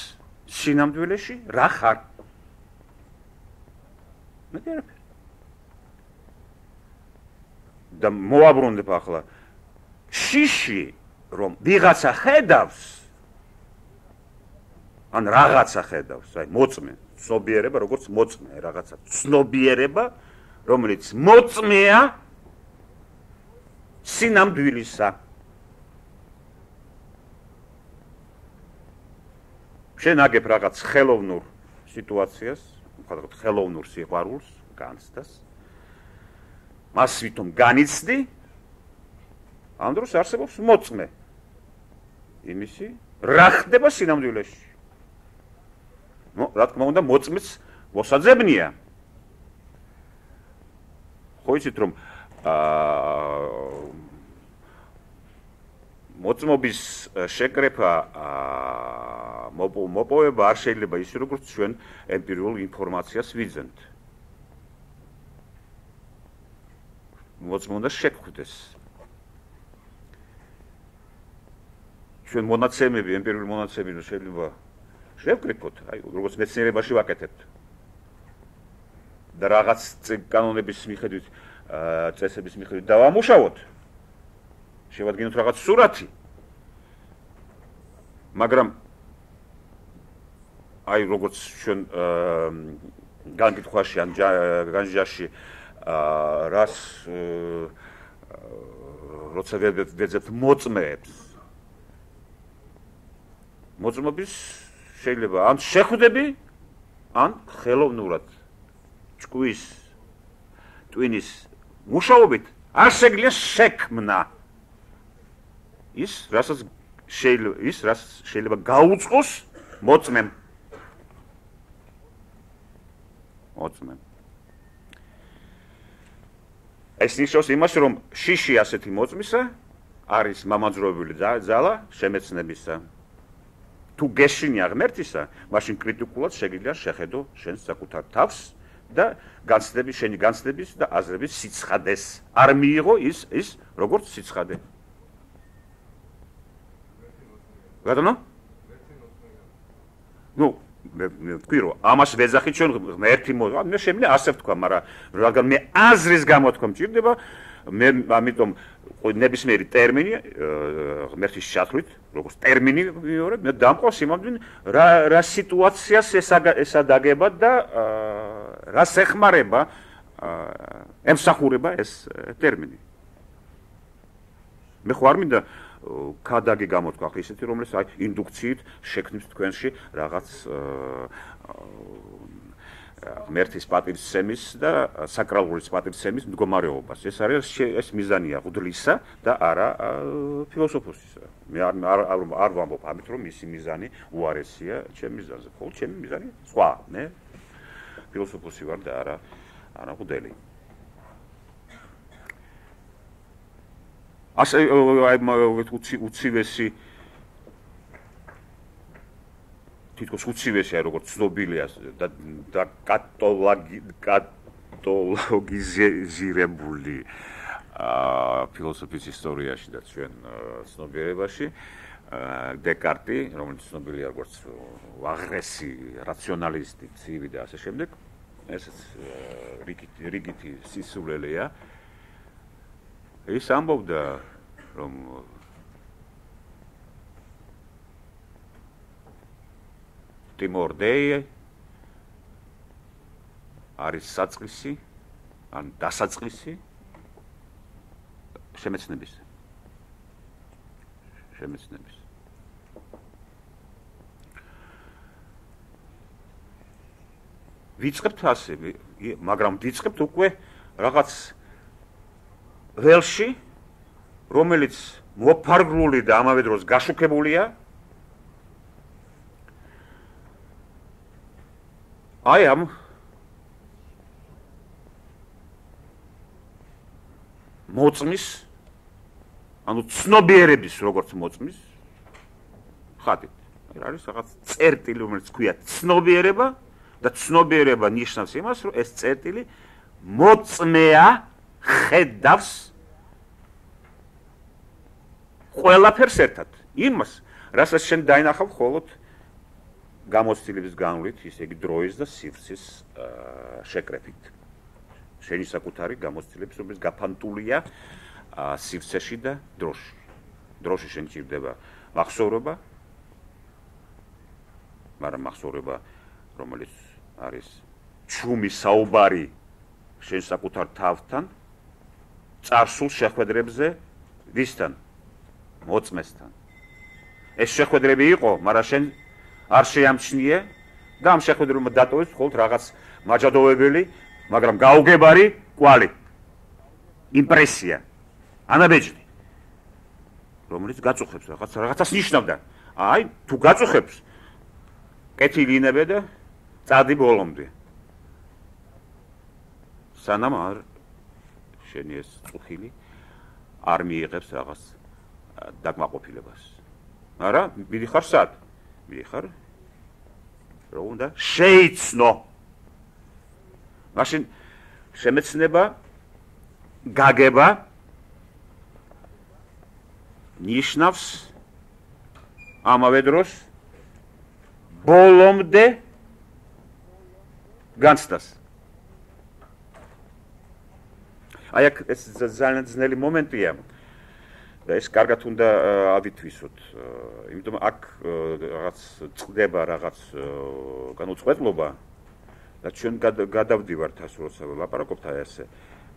სინამდვილეში რა ხარ. და მოაბრუნდებ ახლა შიში რომ ვიღაცა ხედავს ან რაღაცა ხედავს, აი მოწმე, ცნობიერება როგორც მოწმე, რაღაცა ცნობიერება, რომელიც მოწმეა სინამდვილისა. შენ აგებ რაღაც ხელოვნურ სიტუაციას, მხოლოდ ხელოვნურ სიყვარულს, განცდას. მას ვითომ განიცდი, ამ დროს არსებობს მოწმე. იმისი რა ხდება სინამდვილეში. რა თქმა უნდა, მოწმეც მოსაძებნია. ხო იცით რომ მოწმობის შეკრება მოპოვება არ შეიძლება ისე როგორც ჩვენ ემპირიულ ინფორმაციას ვიძენთ. მოწმე უნდა შეგხვდეს. ჩვენ მონაცემები, ემპირიული მონაცემები შეიძლება შევკრიფოთ, აი როგორც მეცნიერებაში ვაკეთებთ. და რაღაც კანონების მიხედვით წესების მიხედვით დავამუშავოთ. შევადგინოთ რაღაც სურათი. მაგრამ აი როგორც ჩვენ განკითხვაში ან განჯაში რას როცა ვეძებთ მოწმეებს. მოწმობის შეიძლება ან შეხვდები, ან ხელოვნურად ჭკვის ტვინის მუშაობით არ შეგიძლია შექმნა ის, რასაც შეიძლება გაუწყოს მოწმემ. ეს ნიშნავს იმას, რომ შიში ასეთი მოწმისა არის მამაძვროებული ძალა შემეცნებისა. თუ გეშინია ღმერთისა, მაშინ კრიტიკულად შეგიძლია შეხედო შენს საკუთარ თავს და შენი განცდების და აზრების სიცხადეს. არ მიიღო ის როგორც სიცხადე. გადანა? ნუ ვთქვი რომ ამას ვეძახით ჩვენ ღმერთი მე შემიძლია ასე ვთქვა, მაგრამ რადგან მე აზრის გამოთქვა მჭირდება, მე ამიტომ ნებისმიერი ტერმინი ღმერთის ჩათვლით, როგორც ტერმინი ვიორებ, მე დამყავს იმამდენ რა სიტუაციას ესადაგება და რას ეხმარება ემსახურება ეს ტერმინი. მე ხო არ მინდა ქადაგი გამოთქვა ისეთი, რომელიც აი ინდუქციით შექმნის თქვენში რაღაც ღმერთის პატივცემის და საკრალური პატივცემის მდგომარეობას. ეს არის ეს მიზანია ღვთლისა და არა ფილოსოფოსისა. მე არ ვამბობ ამით, რომ მისი მიზანი უარესია ჩემ მიზანზე. ხოლო ჩემი მიზანი სხვა, მე ფილოსოფოსი ვარ და არა ღვთელი. ასე უცივესი თითქოს უცივესია როგორც ცნობილია და კატალოგიზირებული ფილოსოფიის ისტორიაში და ჩვენ ცნობიერებაში დეკარტი, რომელიც ცნობილია როგორც აღრესი, რაციონალისტი, ცივი და ასე შემდეგ, ეს რიგითი სისულელეა. ის ამბობდა, რომ Timor Dei არის საწყისი, ან დასაწყისი შემეცნების. ვიწყებთ ასე, მაგრამ ვიწყებთ უკვე რაღაც ველში, რომელიც მოფარგლული და ამავე დროს გაშუქებულია. აი ამ მოწმის, ანუ ცნობიერების როგორც მოწმის ხატით. არის რაღაც წერტილი, რომელიც ქვია ცნობიერება და ცნობიერება ნიშნავს იმას, რომ ეს წერტილი მოწმეა ხედავს ყველაფერს ერთად. იმას, რასაც შენ დაინახავ მხოლოდ გამოცდილების განვლით, ისე იგი დროის და სივრცის შეკრებით. შენი საკუთარი გამოცდილების, რომელიც გაფანტულია სივრცეში და დროში. დროში შენ ჭირდება მახსოვრობა, მაგრამ მახსოვრობა, რომელიც არის ჩუმი საუბარი შენ საკუთარ თავთან, წარსულ შეხვედრებზე ვისთან? მოწმესთან. ეს შეხვედრები იყო, მაგრამ შენ არ შეამჩნიე და ამ შეხვედრებმა დატოვეს მხოლოდ რაღაც მაჯადოვებელი, მაგრამ გაუგებარი კვალი. იმპრესია. ანაბეჭდი. რომელიც გაწუხებს რაღაცას ნიშნავდა. აი, თუ გაწუხებს, კეთილი ინებე და წადი ბოლომდე. სანამ არ შენი ეს წუხილი არ მიიღებს რაღაც დაკმაყოფილებას. არა, მიდიხარ სად? მიდიხარ რომ უნდა შეიცნო. მაშინ შემეცნება გაგება ნიშნავს ამავე დროს ბოლომდე განცდას. აი ეს ძალიან ძნელი მომენტია. და ეს კარგად უნდა ავითვისოთ. იმიტომ აქ რაღაც წდება რაღაც განუწყვეტლობა და ჩვენ გადავდივართ ასე როცა ლაპარაკობთ ასე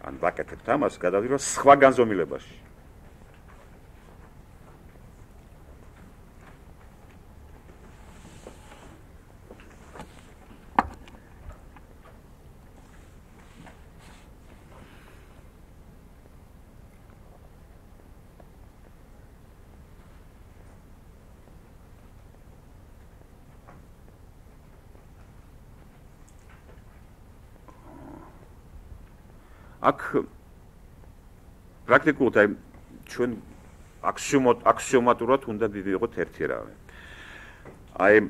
ან ვაკეთებთ ამას, გადავდივართ სხვა განზომილებაში. აქ პრაქტიკულად აი ჩვენ აქსიომატურად უნდა ვივიღოთ ერთი რამე. აი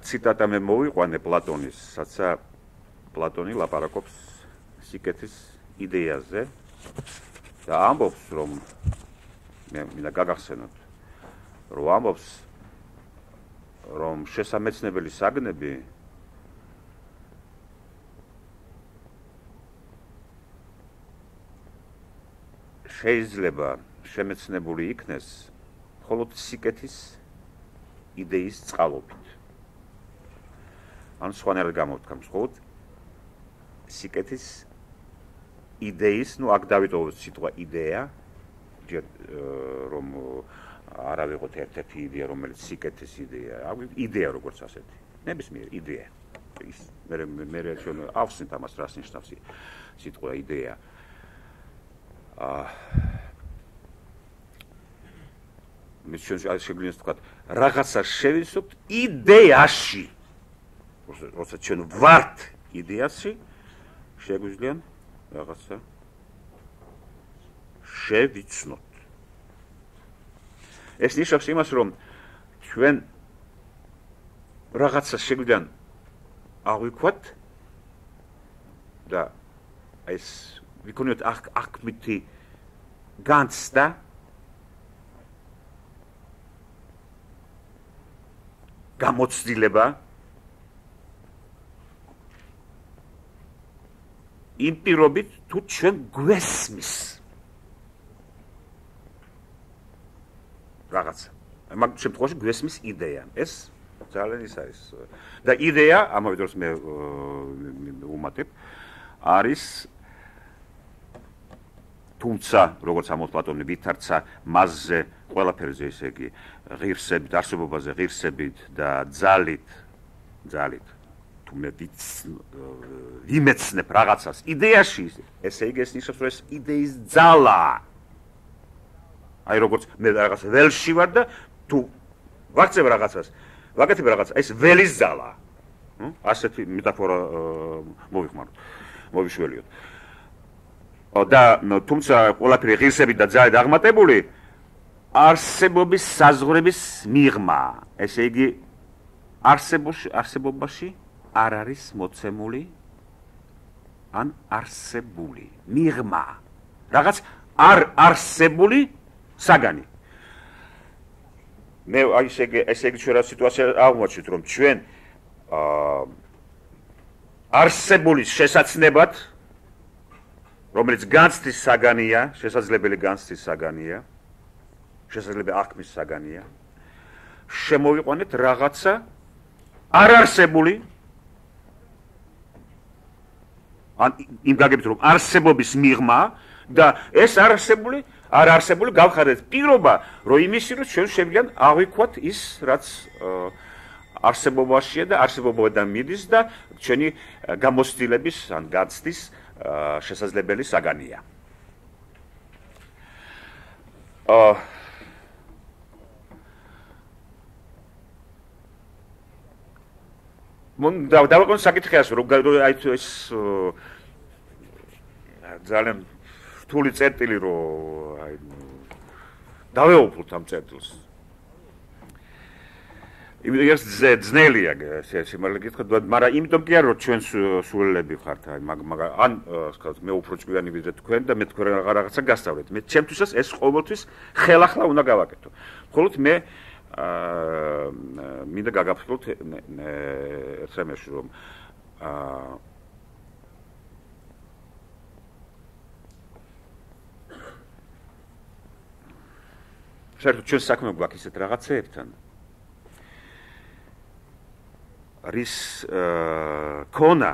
ციტატა მე მოვიყვანე პლატონის, სადაც პლატონი ლაპარაკობს სიკეთის იდეაზე და ამბობს, რომ მე მინდა გაგახსენოთ, რომ ამბობს, რომ შესამეცნებელი საგნები შეიძლება შემეცნებული იქნეს მხოლოდ სიკეთის იდეის წყალობით. ან სხვანაირად გამოვთქვა მხოლოდ სიკეთის იდეის, აქ დავიტოვოთ სიტყვა იდეა, რომ არ ავიღოთ ერთ-ერთი იდეა, რომელიც სიკეთის იდეაა, იდეა როგორც ასეთი. ნებისმიერ იდეა. ის მე ჩვენ ავსნით ამას რას ნიშნავს სიტყვა იდეა. მე ჩვენ შეგვიძლია ვთქვათ, რაღაცა შევისვით იდეაში. როცა ჩვენ ვართ იდეაში, შეგვიძლია რაღაცა შევიცნოთ. ეს ნიშნავს იმას, რომ ჩვენ რაღაცა შეგვიძლია აღვიქვათ და ეს ვიქონიოთ აქმითი განცდა გამოცდილება იმ პირობით თუ ჩვენ გვესმის რაღაცა. მაგ შემთხვევაში გვესმის იდეა. ეს ძალიან ის არის. და იდეა, ამავე დროს მე უმატებ, არის თუმცა, როგორც ამბობს პლატონი, ვითარცა მასზე, ყველაფერზე, ესე იგი, ღირსებით, არსებობაზე ღირსებით და ძალით თუ მე ვიმეცნებ რაღაცას იდეაში, ესე იგი ეს ნიშნავს, რომ ეს იდეის ძალაა. აი როგორც მე რაღაც ველში ვარ და თუ ვაქცევ რაღაცას, ვაკეთებ რაღაცა, ეს ველის ძალაა. ასეთი მეტაფორა მოვიშველიოთ. და თუმცა ყველაფერი ღირსებით და ძალით აღმატებული არსებობის საზღვრების მიღმა. ესე იგი არსებობაში არ არის მოცემული ან არსებული მიღმა. რაღაც არ არსებული საგანი. მე აი ესე იგი ჩვენ რა სიტუაცია აღმოჩნდით, რომ ჩვენ არსებული შესაძლებად, რომელიც განცდის საგანია, შესაძლებელი განცდის საგანია, შესაძლებელი აღქმის საგანია, შემოვიყვანეთ რაღაცა არ არსებული, ან იმ გაგებით რომ არსებობის მიღმა და ეს არ არსებული გავხადეთ პირობა, რომ იმისი რომ ჩვენ შევიგან აღვიქვათ ის, რაც არსებობაშია და არსებობიდან მიდის და ჩვენი გამოცდილების ან განცდის შესაძლებელი საგანია. დავაკვირდეთ საკითხი ასე, რომ აი ეს ძალიან რთული წერტილი, რომ აი დავეუფლოთ ამ წერტილს. იმიტომ ეს ძნელია სიმართლე გითხრათ, მაგრამ იმიტომ კი არა, რომ ჩვენ სულელები ხართ, აი მაგრამ ან მე უფრო ჭკვიანი ვიდრე თქვენ და მე თქვენ რაღაცა გასწავლეთ. მე ჩემთვისაც ეს ყოველთვის ხელახლა უნდა გავაკეთო. მხოლოდ მე მინდა გაგაფრთხილოთ ერთ რამეში, რომ საერთოდ ჩვენ საქმე გვაქვს ისეთ რაღაცეებთან, რის ქონა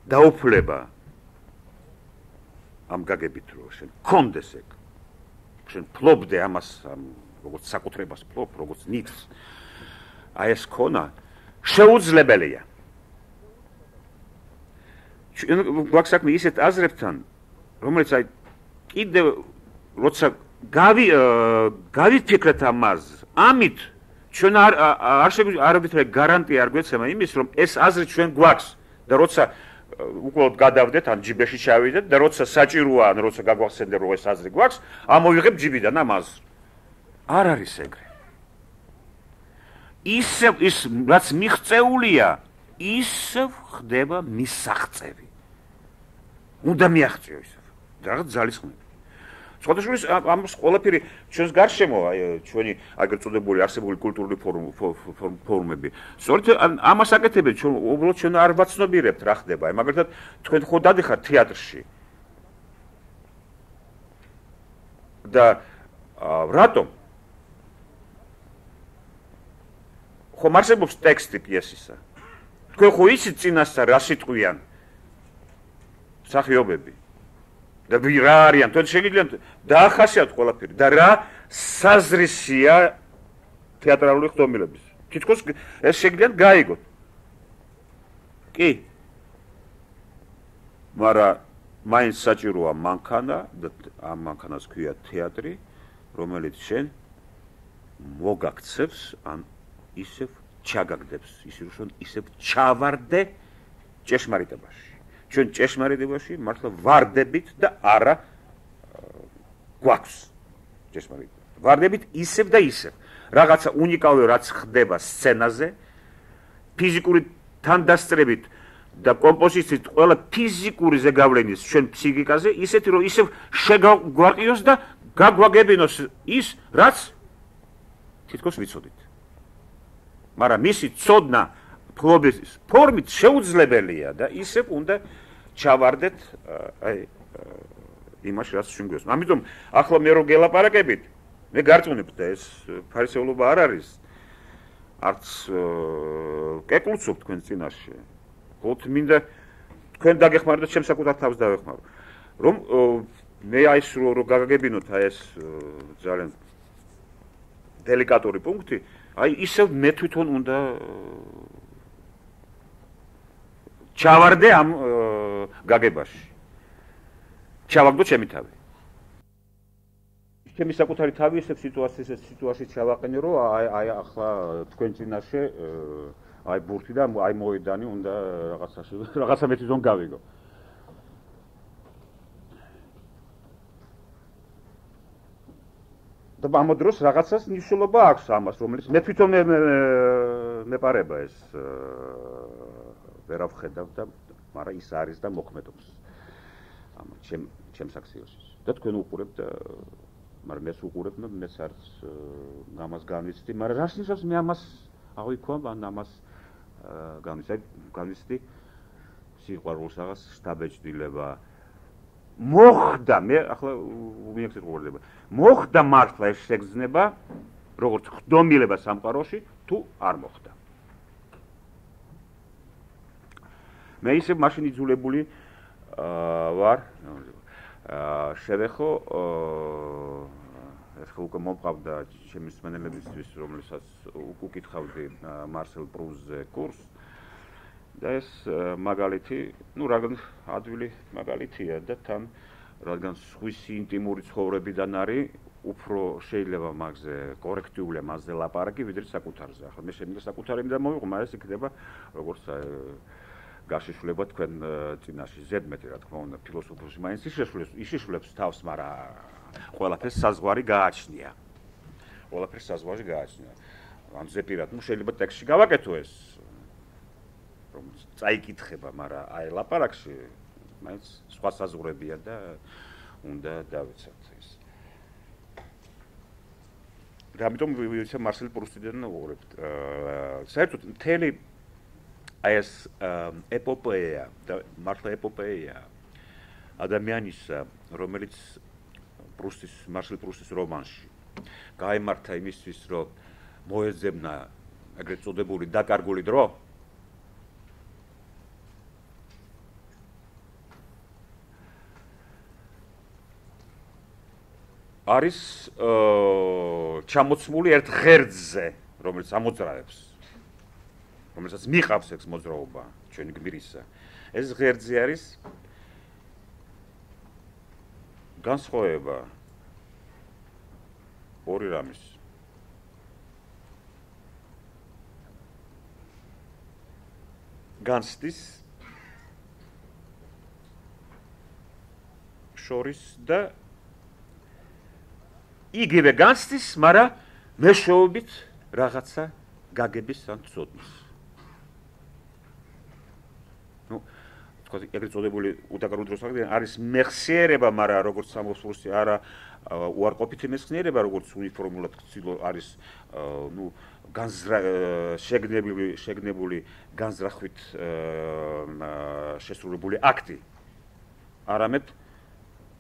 დაუფლება ამ გაგებით, რომ შენ გქონდეს ეგ, შენ ფლობდე ამას, როგორც საკუთრებას ფლობ, როგორც ნიჭს, აი ეს ქონა შეუძლებელია. ჩვენ გვაქვს საქმე ისეთ აზრებთან, რომელიც აი კიდევ როცა გავიფიქრეთ ამას, ამით ჩვენ არავითარი გარანტია არ გვეცემა იმის, რომ ეს აზრი ჩვენ გვაქვს და როცა უყოლოდ გადავდეთ, ან ჯიბეში ჩავიდეთ და როცა საჭიროა, ან როცა გაგვახსენდა, რომ ეს აზრი გვაქვს, ამოვიღებ ჯიბიდან ამ აზრს. არ არის ეგრე. ისევ ის რაც მიღწეულია, ისევ ხდება მისაღწევი. უნდა მიაღწიო ისევ. რაღაც ძალისხმევი. სხვადასხვა ამას ყველაფერი ჩვენს გარშემო, ჩვენი აგერ წოდებული არსებული კულტურული ფორმები. სწორედ ამას აკეთებენ, ჩვენ უბრალოდ ჩვენ არ ვაცნობიერებთ რა ხდება. მაგალითად, თქვენ ხო დადიხართ თეატრში. და რატომ? ხომ არსებობს ტექსტი პიესისა. თქვენ ხო იცით წინასწარ რა სიტყვიან მსახიობები და რა არიან, თქვენ შეგიძლიათ დაახასიათოთ ყველაფერი და რა საზრისია თეატრალური ხდომილების. თითქოს ეს შეგიძლიათ გაიგოთ. კი. მაგრამ მაინც საჭიროა მანქანა და ამ მანქანას ქვია თეატრი, რომელიც შენ მოგაქცევს ან ისევ ჩაგაგდებს, ისევ ჩავარდე ჭეშმარიტებაში. ჩვენ ჭეშმარიტებაში მართლა ვარდებით და არა გვაქვს ჭეშმარიტება. ვარდებით ისევ და ისევ. რაღაცა უნიკალური რაც ხდება სცენაზე, ფიზიკური თანდასწრებით და კომპოზიციით ყველა ფიზიკური ზეგავლენის ჩვენ ფსიქიკაზე, ისეთი რომ ისევ შეგვაყიოს და გაგვაგებინოს ის, რაც თითქოს ვიცოდით. მაგრამ მისი ცოდნა ფლობის ფორმით შეუძლებელია და ისევ უნდა ჩავარდეთ იმაში, რაც ჩვენ გვესმის. ამიტომ ახლა მე რო გელაპარაკებით, მე გარწმუნებ და ეს ფარისეულობა არ არის. არც კეკლუცობ თქვენ წინაშე. ხოთ მინდა თქვენ დაგეხმაროთ და ჩემს საკუთარ თავს დავეხმარო. რომ მე აი ეს რო გაგაგებინოთ აი ეს ძალიან დელიკატური პუნქტი, აი ისევ მე თვითონ უნდა ჩავარდე ამ გაგებაში. ჩავაგდო ჩემი თავი. ჩემი საკუთარი თავი ისევ სიტუაციაში ჩავაყენე, რომ აი ახლა თქვენ წინაშე აი ბურთი და აი მოედანი უნდა რაღაცა მე თვითონ გავიგო. და ამ დროს რაღაცას მნიშვნელობა აქვს ამას, რომელიც მე თვითონ მეპარება ეს ვერავ ხედავ და მაგრამ ის არის და მოქმედობს ამ ჩემს აქციებში. და თქვენ უყურებთ მაგრამ მეც უყურებ და მეც არც ამას განვიცდი, მაგრამ რას ნიშნავს მე ამას აღვიქვამ ან ამას განვიცდი სიყვარულს რაღაც შთაბეჭდილება მოხდა მე ახლა მიაქცევ უყურდება მოხდა მართლა ეს შეგრძნება როგორც ხდომილება სამყაროში თუ არ მოხდა მე ისე მაშინ იძულებული ვარ შევეხო ეს უკვე მომყავდა ჩემი მსმენელებისთვის რომელსაც უკითხავდი მარსელ პრუსზე კურსს და ეს მაგალითი, ну, რადგან ადვილი მაგალითია და თან რადგან სხვისი ინტიმური ცხოვრებიდან არის, უფრო შეიძლება მაგზე კორექტიულია მასზე ლაპარაკი, ვიდრე საკუთარზე. ახლა მე შემიძლია საკუთარიდან მოვიღო, მაგრამ ეს იქნება როგორც გაშიშვლება თქვენ წინაშე ზედმეტი, რა თქმა უნდა, ფილოსოფოსი მაინც იშიშვლებს თავს, მაგრამ ყველაფერს საზღვარი გააჩნია. ყველაფერს საზღვარი გააჩნია. ან ზეპირად, ну, შეიძლება ტექსტში გავაკეთო ეს რომ წაიკითხება, მაგრამ აი ლაპარაკში მაინც სხვა საზღვრებია და უნდა დავიცავთ ეს. და ამიტომ ვიცი მარსელ პრუსტიდან ვუყურებთ. საერთოდ მთელი აი ეს ეპოპეა და მართლა ეპოპეა ადამიანისა, რომელიც მარსელ პრუსტის რომანში გაემართა იმისთვის, რომ მოეძებნა ეგრეთ წოდებული დაკარგული დრო არის ჩამოცმული ერთ ღერძზე, რომელიც ამოძრავებს, რომელსაც მიყავს ეს მოძრაობა ჩვენი გმირისა. ეს ღერძი არის განსხვავება ორი რამის. განცდის შორის და იგივე განცდის, მაგრამ მეშვეობით რაღაცა გაგების ან ცოდნის. ну, თქვა ეგრეთ წოდებული უდაკარგული დროს არის მეხსიერება, მაგრამ როგორც სამოსულში არა უარყოფითი მეხსიერება, როგორც უნიფორმულად ცდილო არის ну, შეგნებული განზრახვით შესრულებული აქტი. არამედ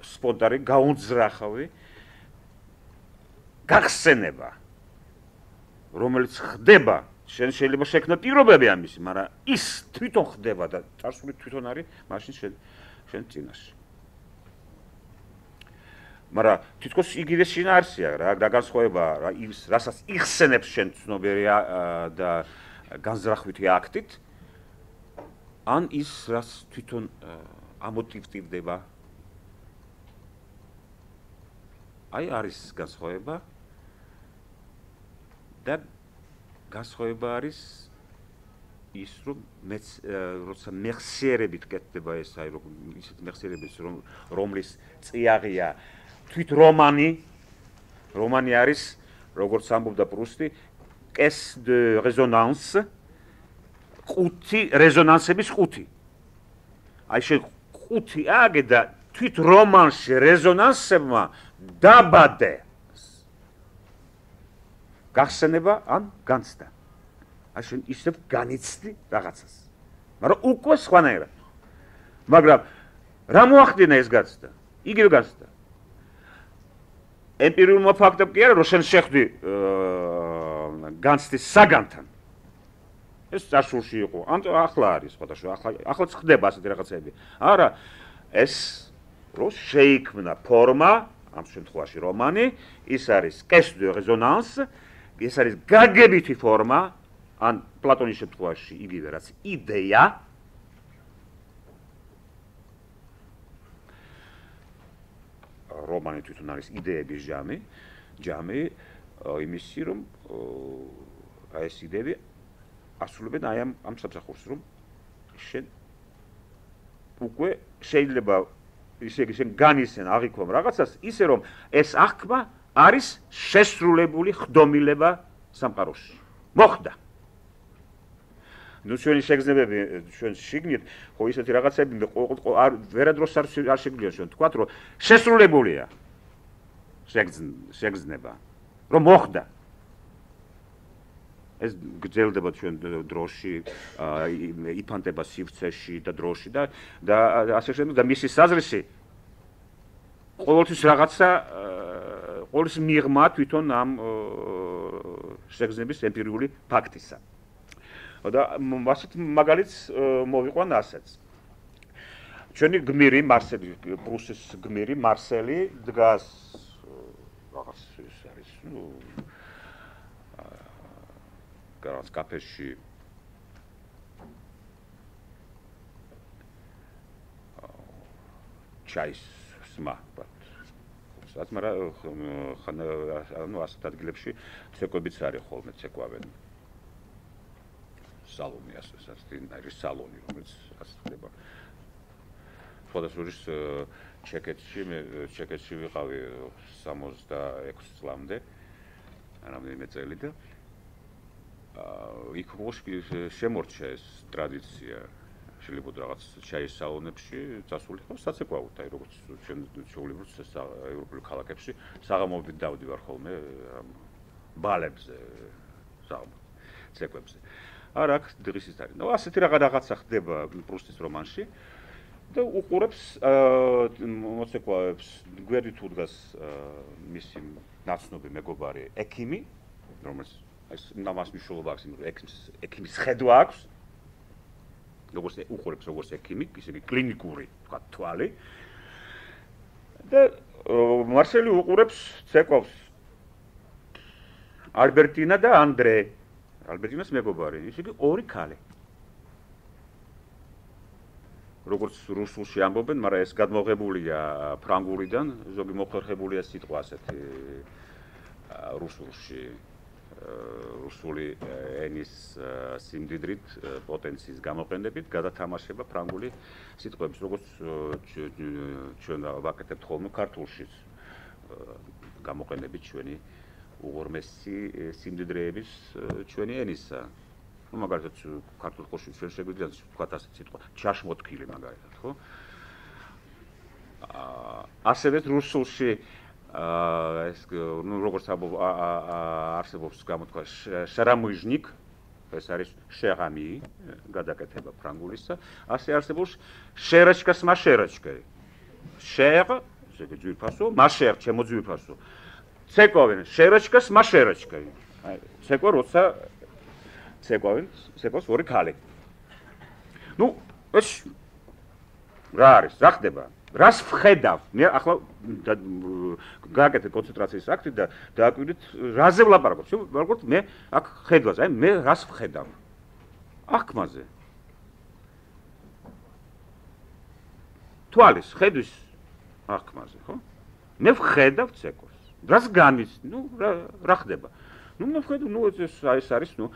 სპონტანური გაუნძრახავი გახსენება, რომელიც ხდება, შენ შეიძლება შექმნა პირობები ამისი, მაგრამ ის თვითონ ხდება და წარსული თვითონ არის მაშინ შენ წინაშე. მაგრამ თითქოს იგივე შინაარსია რა, და განსხვავება რა ის, რასაც იხსენებს შენ ცნობილი და განზრახვითი აქტით, ან ის რაც თვითონ ამოტივტივდება. აი არის განსხვავება და განსხვავება არის ის რომ როცა მეხსიერებით კეთდება ეს აი რომ ისეთ მეხსიერების რომლის წიაღია თვით რომანი არის როგორც ამბობდა პრუსტი caisse de résonance ყუთი რეზონანსების ყუთი აი შე ყუთი აგე და თვით რომანში რეზონანსებმა დაბადე გახსენება ან განცდა. აი შენ ისევ განიცდი რაღაცას. მაგრამ უკვე სხვანაირად. მაგრამ რა მოახდინა ეს განცდა? იგივე განცდა. ემპირიულმა ფაქტებმა კი არა, რომ შენ შეხვდი განცდის საგანთან. ეს წარსულში იყო. ან ახლა არის სხვადასხვა. ახლა ხდება ასეთი რაღაცები. არა, ეს რო შეიქმნა ფორმა, ამ შემთხვევაში რომანი, ის არის caisse de résonance, ეს არის გაგებითი ფორმა, ან პლატონის შემთხვევაში იგივე რაც იდეა. რომანი თვითონ არის იდეების ჯამი, იმისი რომ აი ეს იდეები ასრულებენ აი ამ სამსახურს, რომ შენ უკვე შეიძლება ისე შენ განისენ აღიქვამ რაღაცას, ისე რომ ეს აღქმა არის შესრულებული ხდომილება სამყაროში. მოხდა. ნუ ჩვენი შეგრძნებები ჩვენ შიგნით ხო ისეთი რაღაცები ვერადროს არ შეგვიძლია ჩვენ თქვათ რომ შესრულებულია შეგრძნება რომ მოხდა ეს გრძელდება ჩვენ დროში იფანტება სივრცეში და დროში და ასე შემდეგ და მისი საზრისი ყოველთვის რაღაცა ყოველთვის მიღმა თვითონ ამ შეგრძნების ემპირიული ფაქტისა. და ასეთ მაგალითს მოვიყვან ასეც. ჩვენი გმირი მარსელი, პრუსის გმირი მარსელი დგას რაღაც ის არის, ნუ რაღაც კაფეში ჩაის სმა, სადაც მაგრამ ანუ ასეთ ადგილებში ცეკვებიც არის ხოლმე ცეკვავენ. სალონი ასაც არის სალონი რომელიც ასე ხდება. სხვადასხვა ჩეკეთში ვიყავი 66 წლამდე. რამდენიმე წელი და იქ შემორჩა ეს ტრადიცია. შეიძლება რაღაც ჩაის სალონებში წასული ხო საცეკვაოდ, აი როგორც ჩვენ ჩვეულებრივ ევროპულ ქალაქებში საღამოობით დავდივარ ხოლმე ბალებზე, ცეკვებზე. არა აქ დღის ის არის. ნუ ასეთი რაღაცა ხდება პრუსტის რომანში და უყურებს მოცეკვავებს გვერდით უდგას მისი ნაცნობი მეგობარი ექიმი, რომელიც ეს ნამას მნიშვნელობა აქვს, იმიტომ რომ ექიმის ხედვა აქვს. როგორც უყურებს როგორც ექიმი, ისე კლინიკური თქვა თვალი. და მარსელი უყურებს ცეკვავს ალბერტინა და ანდრე ალბერტინას მეგობარი, ისე კი ორი ქალი. როგორც რუსულში ამბობენ, მაგრამ ეს გადმოღებულია ფრანგულიდან, ზოგი მოხერხებულია სიტყვა ასეთი რუსულში, რუსული ენის სიმდიდრით, პოტენციის გამოყენებით გადათამაშება ფრანგული სიტყვების, როგორც ჩვენ ვაკეთებთ ხოლმე ქართულში გამოყენებით ჩვენი უღორმესი სიმდიდრეების ჩვენი ენისა. ну მაგალითად ქართულ ხოში ჩვენ შეგვიძლია თქვა ასეთ სიტყვა ჩაშმოთქილი მაგალითად ხო? ასევე რუსულში ეს ну როგორც არსებობს გამოთქვა შერამუჟნიკ ეს არის შერამი გადაკეთება ფრანგულისა ასე არსებობს შერაჩკა სმაშერაჩკა შერ ზეგი ძვირფასო მაშერ ჩემო ძვირფასო ცეკვავენ შეროჩკას, მა შეროჩკა. აი, ცეკვა როცა ცეკვავენ, ცეკვას ორი ქალი. ნუ, ეს რა არის? რა ხდება? რას ვხედავ? მე ახლა გააკეთე კონცენტრაციის აქტი და დააკვირდით, რაზე ვლაპარაკობ? ვარგოთ მე აქ ხედვაზე, აი მე რას ვხედავ? აღქმაზე. თვალის, ხედვის აღქმაზე, ხო? მე ვხედავ ცეკვას. რას განის? ნუ რა ხდება? ნუ მე ვხედავ, ნუ ეს არის, ნუ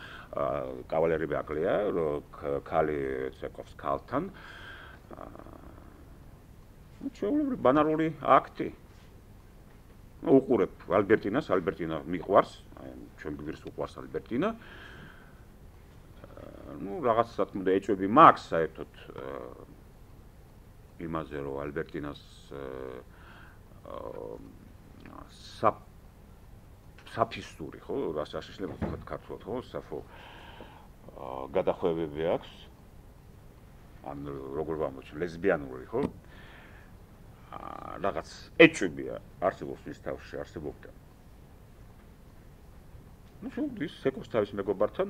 კავალერები აკლია, ქალი ცეკვავს ქალთან. ჩვეულებრივი ბანალური აქტი. უყურებ ალბერტინას, ალბერტინა მიყვარს, აი ჩვენ გვირს უყვარს ალბერტინა. ნუ რაღაც სათქმე ეჭვები მაქვს საერთოდ იმაზე რომ ალბერტინას საფისტური ხო, რას შეიძლება ვთქვათ ქართულად ხო, საფო გადახვევები აქვს. ან როგორ ვამბობ, ლესბიანური ხო? რაღაც ეჭვებია არსებობს მის თავში, არსებობდა. ნუ ის ცეკვას თავის მეგობართან,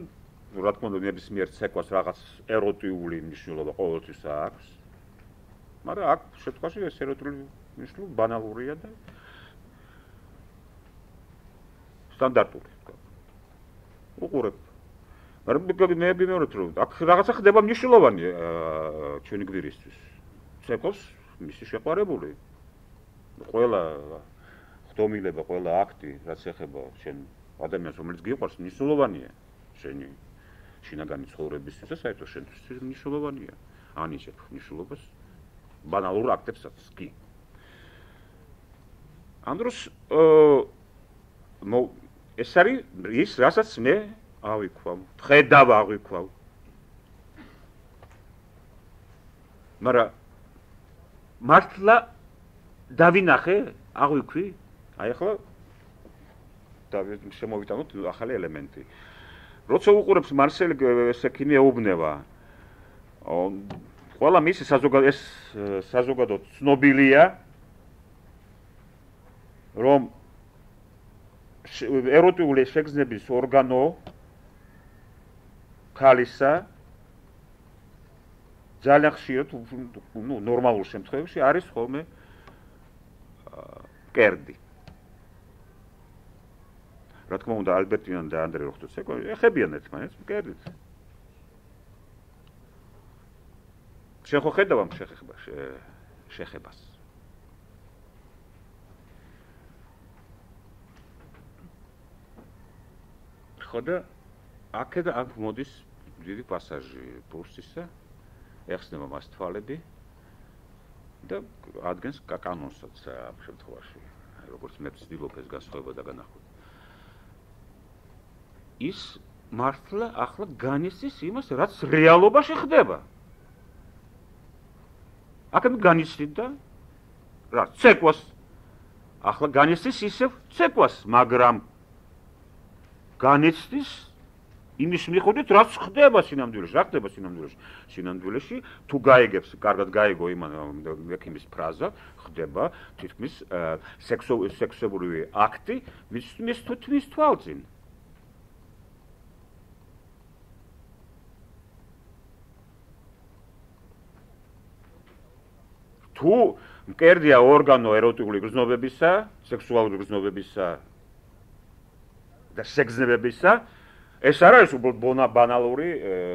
რა თქმა უნდა, ნებისმიერ ცეკვას რაღაც ეროტიული მნიშვნელობა ყოველთვის აქვს. მაგრამ აქ შემთხვევაში ეს ეროტული მნიშვნელობა ბანალურია და სტანდარტული თქვა. უყურებ. მაგრამ მე ვიმეორებ რომ აქ რაღაცა ხდება მნიშვნელოვანი ჩვენი გვირისთვის. ცეკვას მისი შეყვარებული. ყველა ხდომილება, ყველა აქტი, რაც ეხება შენ ადამიანს, რომელიც გიყვარს, მნიშვნელოვანია შენი შინაგანი ცხოვრებისთვის და საერთოდ შენთვის მნიშვნელოვანია. ანიჭებ მნიშვნელობას ბანალურ აქტებსაც კი. ამ დროს ეს არის ის, რასაც მე ავიქვავ, ხედავ ავიქვავ. მაგრამ მართლა დავინახე, აღვიქვი, აი ახლა შემოვიტანოთ ახალი ელემენტი. როცა უყურებს მარსელ ესექინი ეუბნება, ყველა მისი საზოგადო ცნობილია, რომ ეროტიული შეგრძნების ორგანო ქალისა ძალიან ხშირად, ნუ ნორმალურ შემთხვევაში არის ხოლმე კერდი. რა თქმა უნდა, ალბერტინა და ანდრე როხტოს ეხებიან ერთმანეთს კერდით. შენ ხო ხედავ ამ შეხებას? ხო და აქედან აქ მოდის დიდი პასაჟი ბურსისა, ეხსნება მას თვალები და ადგენს კანონსაც ამ შემთხვევაში, როგორც მე ვცდილობ ეს განსხვავება და განახო. ის მართლა ახლა განიცდის იმას, რაც რეალობაში ხდება. აქ განიცდით და რა, ცეკვას ახლა განიცდის ისევ ცეკვას, მაგრამ განიცდის იმის მიხედვით, რაც ხდება სინამდვილეში, რა ხდება სინამდვილეში. სინამდვილეში თუ გაიგებს, კარგად გაიგო იმან მექიმის ფრაზა, ხდება თითქმის სექსუალური აქტი მის თვალწინ. თუ მკერდია ორგანო ეროტიული გრძნობებისა, სექსუალური გრძნობებისა და შეგრძნებებისა, ეს არ არის უბრალოდ ბანალური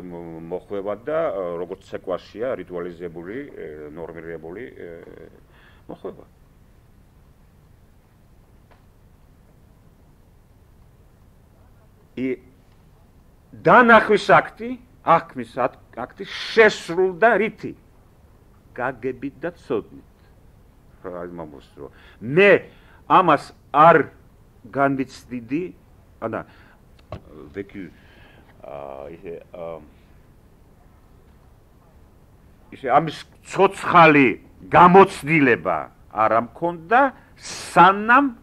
მოხვევა და როგორც ცეკვაშია რიტუალიზებული, ნორმირებული მოხვევა. დანახვის აქტი, აღქმის აქტი შესრულდა რითი? გაგებით და ცოდნით. რა იმამოს რომ მე ამას არ განვიცდიდი, ანა ვეკი ისე ამის ცოცხალი გამოცდილება არ მქონდა სანამ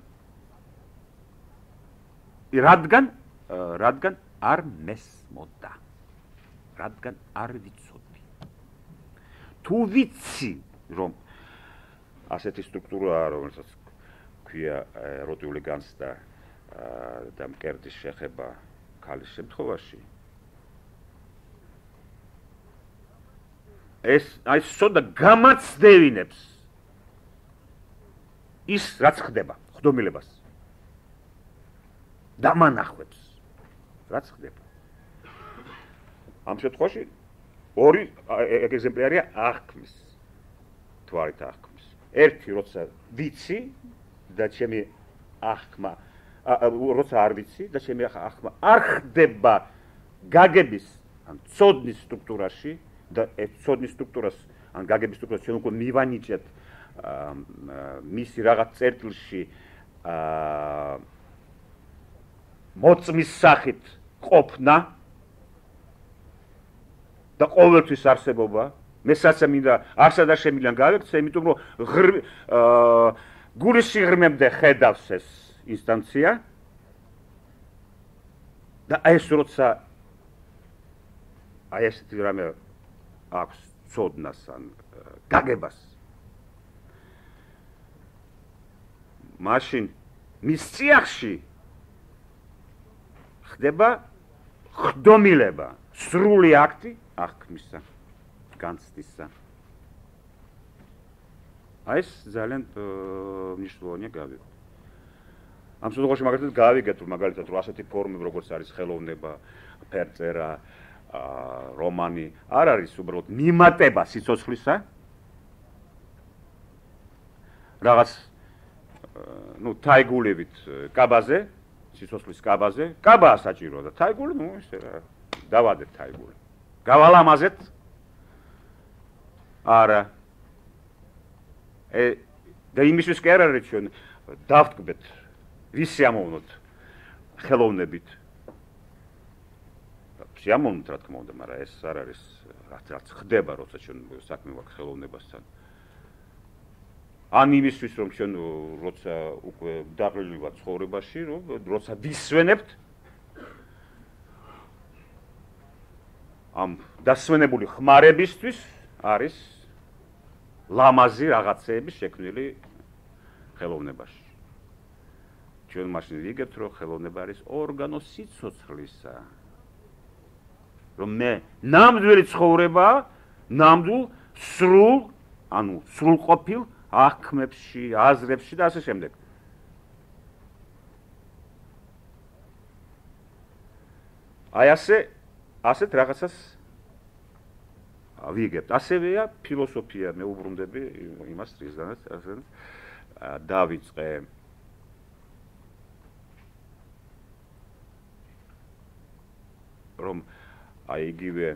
რადგან არ მესმოდა, რადგან არ ვიცოდი. თუ ვიცი რომ ასეთი სტრუქტურაა, რომელსაც ქვია ეროტიული განცდა და მკერდის შეხება ქალის შემთხვევაში ეს აი სოდა გამაცდევინებს ის რაც ხდება ხდომილებას დამანახვებს რაც ხდება ამ შემთხვევაში ორი ეგზემპლარია აღქმის თვალით აღქმის ერთი როცა ვიცი და ჩემი აღქმა როცა არ ვიცი და ჩემი აღქმა არ ხდება გაგების ან ცოდნის სტრუქტურაში და ცოდნის სტრუქტურას ან გაგების სტრუქტურას ჩვენ უკვე მივანიჭეთ მისი რაღაც წერტილში მოწმის სახით ყოფნა და ყოველთვის არსებობა მე საცა მინდა არსა და შემილან გავიქცე იმიტომ რომ გულის სიღრმემდე ხედავს ეს ინსტანცია და ეს როცა აი ესეთი რამე აქვს ცოდნას ან გაგებას მაშინ მის წიაღში ხდება ხდომილება სრული აქტი აღქმისა განცდისა აი ეს ძალიან მნიშვნელოვანია გავიგოთ ამ შემთხვევაში მაგალითად გავიგეთ რომ მაგალითად ასეთი ფორმები როგორც არის ხელოვნება ფერწერა რომანი არ არის უბრალოდ მიმატება სიცოცხლისა რაღაც ну თაიგულივით კაბაზე სიცოცხლის კაბაზე კაბაა საჭირო და თაიგული ну ისე რა დავადეთ თაიგული გავალამაზეთ არა და იმისთვის კი არ არის ჩვენ დავტკბეთ ვისიამოვნოთ ხელოვნებით სიამოვნოთ რა თქმა უნდა მაგრამ ეს არ არის რაც ხდება როცა ჩვენ საქმე გვაქვს ხელოვნებასთან ან იმისთვის რომ ჩვენ როცა უკვე დაყრილი ვართ ცხოვრებაში რომ როცა ვისვენებთ ამ დასვენებული ხმარებისთვის არის ლამაზი რაღაცეების შექმნილი ხელოვნებაში ჩვენ მაშინ ვიგებთ რომ ხელოვნება არის ორგანო სიცოცხლისა რომ მე ნამდვილი ცხოვრება ნამდვილ სრულ ანუ სრულყოფილ აღქმებში აზრებში და ასე შემდეგ აი ასეთ რაღაცას ვიგებთ ასევეა ფილოსოფია მე უბრუნდები იმას რისგანაც დავიწყე რომ აი იგივე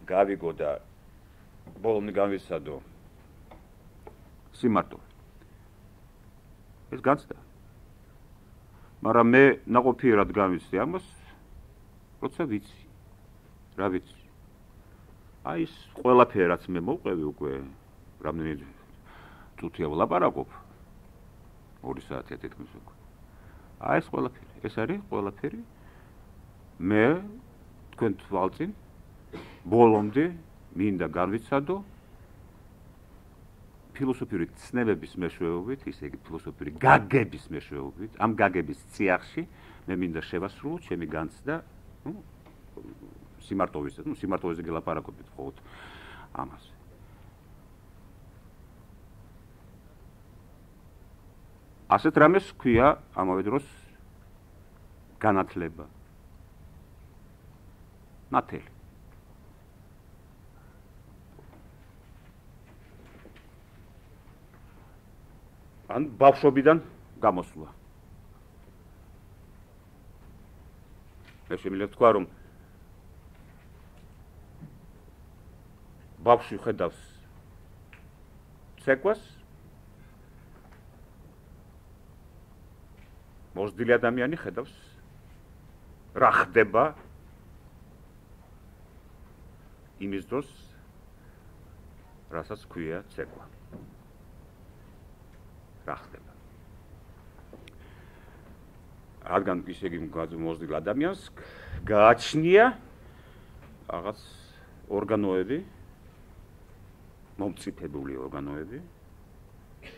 გავიგო და ბოლომდე გავიცადო სიმარტო ეს განცდა მაგრამ მე ნაყოფიერად გავიცდი ამას როცა ვიცი რა ვიცი აი ეს ყველაფერი რაც მე მოვყვევი უკვე რამდენი წუთია ვლაპარაკობ 2 საათია თითქმის უკვე აი ეს ყველაფერი ეს არის ყველაფერი მე თქვენ თვალწინ ბოლომდე მინდა განვიცადო ფილოსოფიური ცნებების მეშვეობით, ისე იგი ფილოსოფიური გაგების მეშვეობით, ამ გაგების წიაღში მე მინდა შევასრულო ჩემი განცდა, სიმარტოვისა, სიმარტოვეზე გელაპარაკობთ ხოლმე ამაზე. ასეთ რამეს ქვია ამავე დროს განათლება. ნათელი. ან ბავშვობიდან გამოსვლა. მე შემიძლია თქვა რომ ბავშვი ხედავს ცეკვას მოზრდილი ადამიანი ხედავს რა ხდება იმის დროს რასაც ქვია ცეკვა რა ხდება რადგან ისე იგი მოზრდილ ადამიანს გააჩნია რაღაც ორგანოები მომწიფებული ორგანოები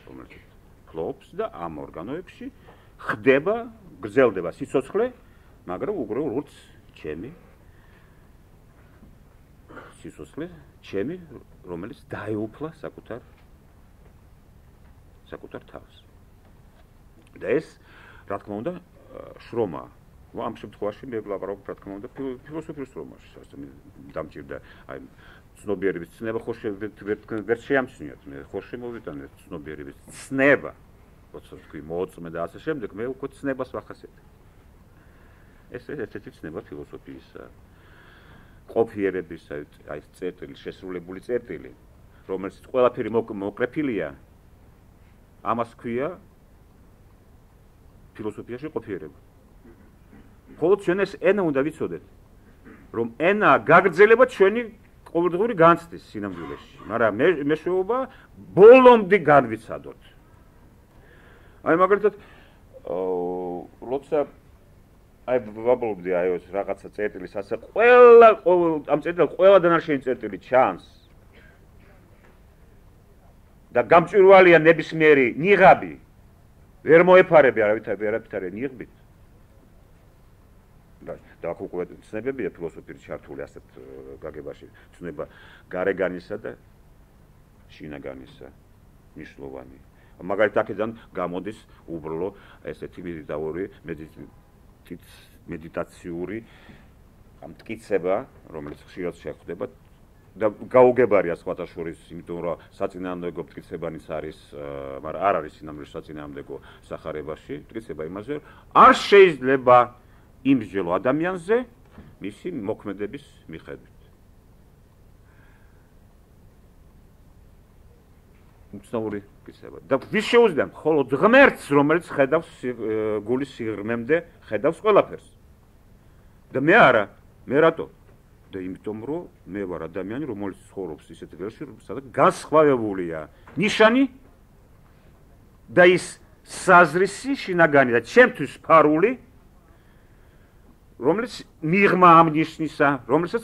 რომელთაც ფლობს და ამ ორგანოებში ხდება, გრძელდება სიცოცხლე, მაგრამ უგროვ როც ჩემი სიცოცხლე, ჩემი, რომელიც დაეუფლა საკუთარ თავს. და ეს, რა თქმა უნდა, შრომა. ამ შემთხვევაში მე ვლაპარაკობ, რა თქმა უნდა, ფილოსოფიის შრომაში, დამჭირდა, აი, ცნობიერების ცნება ხო ვერ შეამჩნიათ, მე ხო შემოვიტანე ცნობიერების ცნება, როცა თქვი მოწმე და ასე შემდეგ, მე უკვე ცნებას ვახასიათებ. ეს ერთ-ერთი ცნება ფილოსოფიისა. ყოფიერების აი წერტილი, შესრულებული წერტილი, რომელიც ყველაფერი მოკრეფილია, ამას ქვია ფილოსოფიაში ყოფიერება. ხოლო ჩვენ ეს ენა უნდა ვიცოდეთ, რომ ენა გაგრძელება ჩვენი ყოველდღიური განცდის სინამდვილეში, მაგრამ მეშვეობა ბოლომდე განვიცადოთ. აი მაგალითად, როცა აი ვაბლობდი აი ეს რაღაცა წერტილის ასე ამ წერტილს ყველა დანარჩენი წერტილი ჩანს. და გამჭვირვალეა ნებისმიერი ნიღაბი. ვერ მოეფარები არავითარ ნიღბით. და აქ უკვე ცნებებია ფილოსოფიით ჩართული ასეთ გაგებაში, ცნება გარეგანისა და შინაგანისა მნიშვნელოვანი. მაგალითად აქედან გამოდის უბრალო ესეთი მედიტაციური მტკიცება, რომელიც ხშირად შეხვდება და გაუგებარია სხვათა შორის, იმიტომ რომ საწინააღმდეგო მტკიცებანიც არის, მაგრამ არ არის სინამდვილეში საწინააღმდეგო სახარებაში, მტკიცება იმაზე, არ შეიძლება იმსჯელო ადამიანზე მისი მოქმედების მიხედვით. უცნაური მტკიცება. და ვის შეუძლია მხოლოდ ღმერთს, რომელიც ხედავს გულის სიღრმემდე, ხედავს ყველაფერს. და მე არა, მე რატო? და იმიტომ რომ მე ვარ ადამიანი, რომელიც ცხოვრობს ისეთ ველში, სადაც განსხვავებულია ნიშანი და ის საზრისი შინაგანი და ჩემთვის ფარული, რომელიც მიღმა ამ ნიშნისა, რომელსაც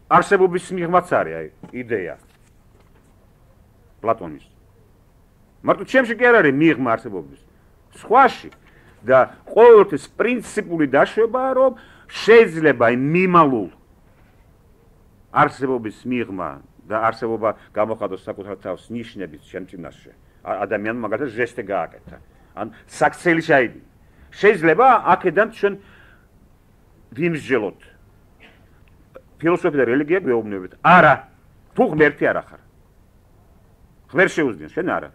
არსებობის მიღმაც არის, აი, იდეა პლატონის. მარტო ჩემში კი არ არის მიღმა არსებობის. სხვაში და ყოველთვის პრინციპული დაშვებაა, რომ შეიძლება მიმალულ არსებობის მიღმა და არსებობა გამოხატოს საკუთარ თავს ნიშნებით შემწინასში. ადამიანმა მაგალითად ჟესტი გააკეთა. ან საქცელი ჩაიდი. შეიძლება აქედან ჩვენ ვიმსჯელოთ. ფილოსოფია და რელიგია გვეუბნებით. არა, თუ ღმერთი არ ახარ. ღმერთს შეუძლია, შენ არა.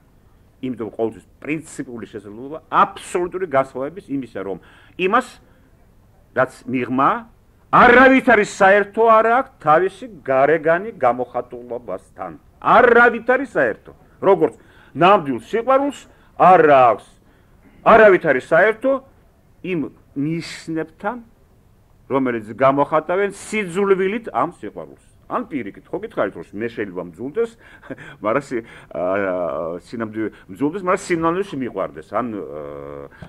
იმიტომ რომ ყოველთვის პრინციპული შესაძლებლობა აბსოლუტური განსხვავების იმისა, რომ იმას რაც მიღმა არავითარი საერთო არ აქვს თავისი გარეგანი გამოხატულებასთან. არავითარი საერთო. როგორც ნამდვილ სიყვარულს არ აქვს არავითარი საერთო იმ ნიშნებთან, რომელიც გამოხატავენ სიძულვილით ამ სიყვარულს. ან პირიქით, ხო გითხარით, რომ მე შეიძლება მძულდეს, მაგრამ მძულდეს, მაგრამ სინამდვილეში მიყვარდეს, ან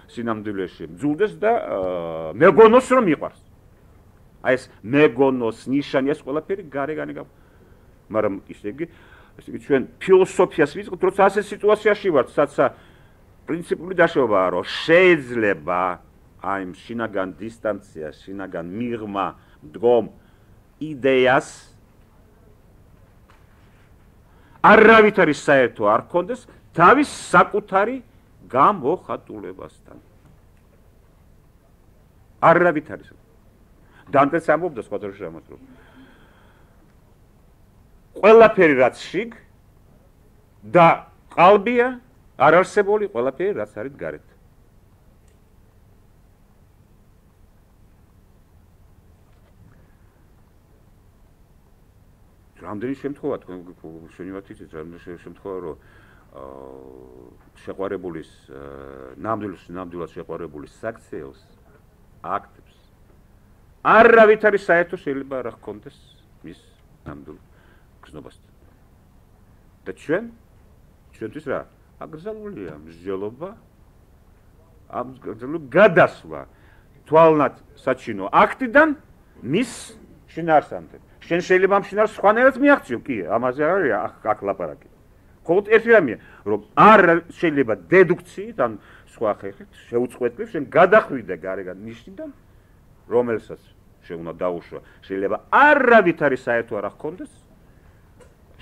სინამდვილეში მძულდეს და მეგონოს რომ მიყვარს. აი ეს მეგონოს ნიშანი ეს ყველაფერი გარეგანი მაგრამ ისე იგი ჩვენ ფილოსოფიას ვიწყებთ, როცა ასე სიტუაციაში ვართ, სადაც პრინციპული დაშვებაა, რომ შეიძლება აი შინაგან დისტანცია, შინაგან მიღმა მდგომ იდეას არავითარი საერთო არ ქონდეს თავის საკუთარი გამოხატულებასთან. არავითარი. დანტეს ამბობდა სხვათა შორის ამას, რომ ყველაფერი რაც შიგ და ყალბია არ არსებული ყველაფერი რაც არის გარეთ. რამდენი შემთხვევა თქვენ შენივათ იცით, რამდენი შემთხვევა რომ შეყვარებულის ნამდვილად შეყვარებულის საქციელს აქტებს არავითარი საერთო შეიძლება არ ჰქონდეს მის ნამდვილ გზნობასთან. და ჩვენთვის რა? აკრძალულია მსჯელობა, ამ გადასვლა თვალნად საჩინო აქტიდან მის შინაარსამდე. შენ შეიძლება ამ შინაარსს სხვანაირად მიაღწიო, კი, ამაზე არის აქ ლაპარაკი. მხოლოდ ერთი რამეა, რომ არ შეიძლება დედუქციით, ან სხვა ხერხით შეუწყვეტლივ შენ გადახვიდე გარეგან ნიშნიდან, რომელსაც შენ უნდა დაუშვა, შეიძლება არავითარი საერთო არ ახონდეს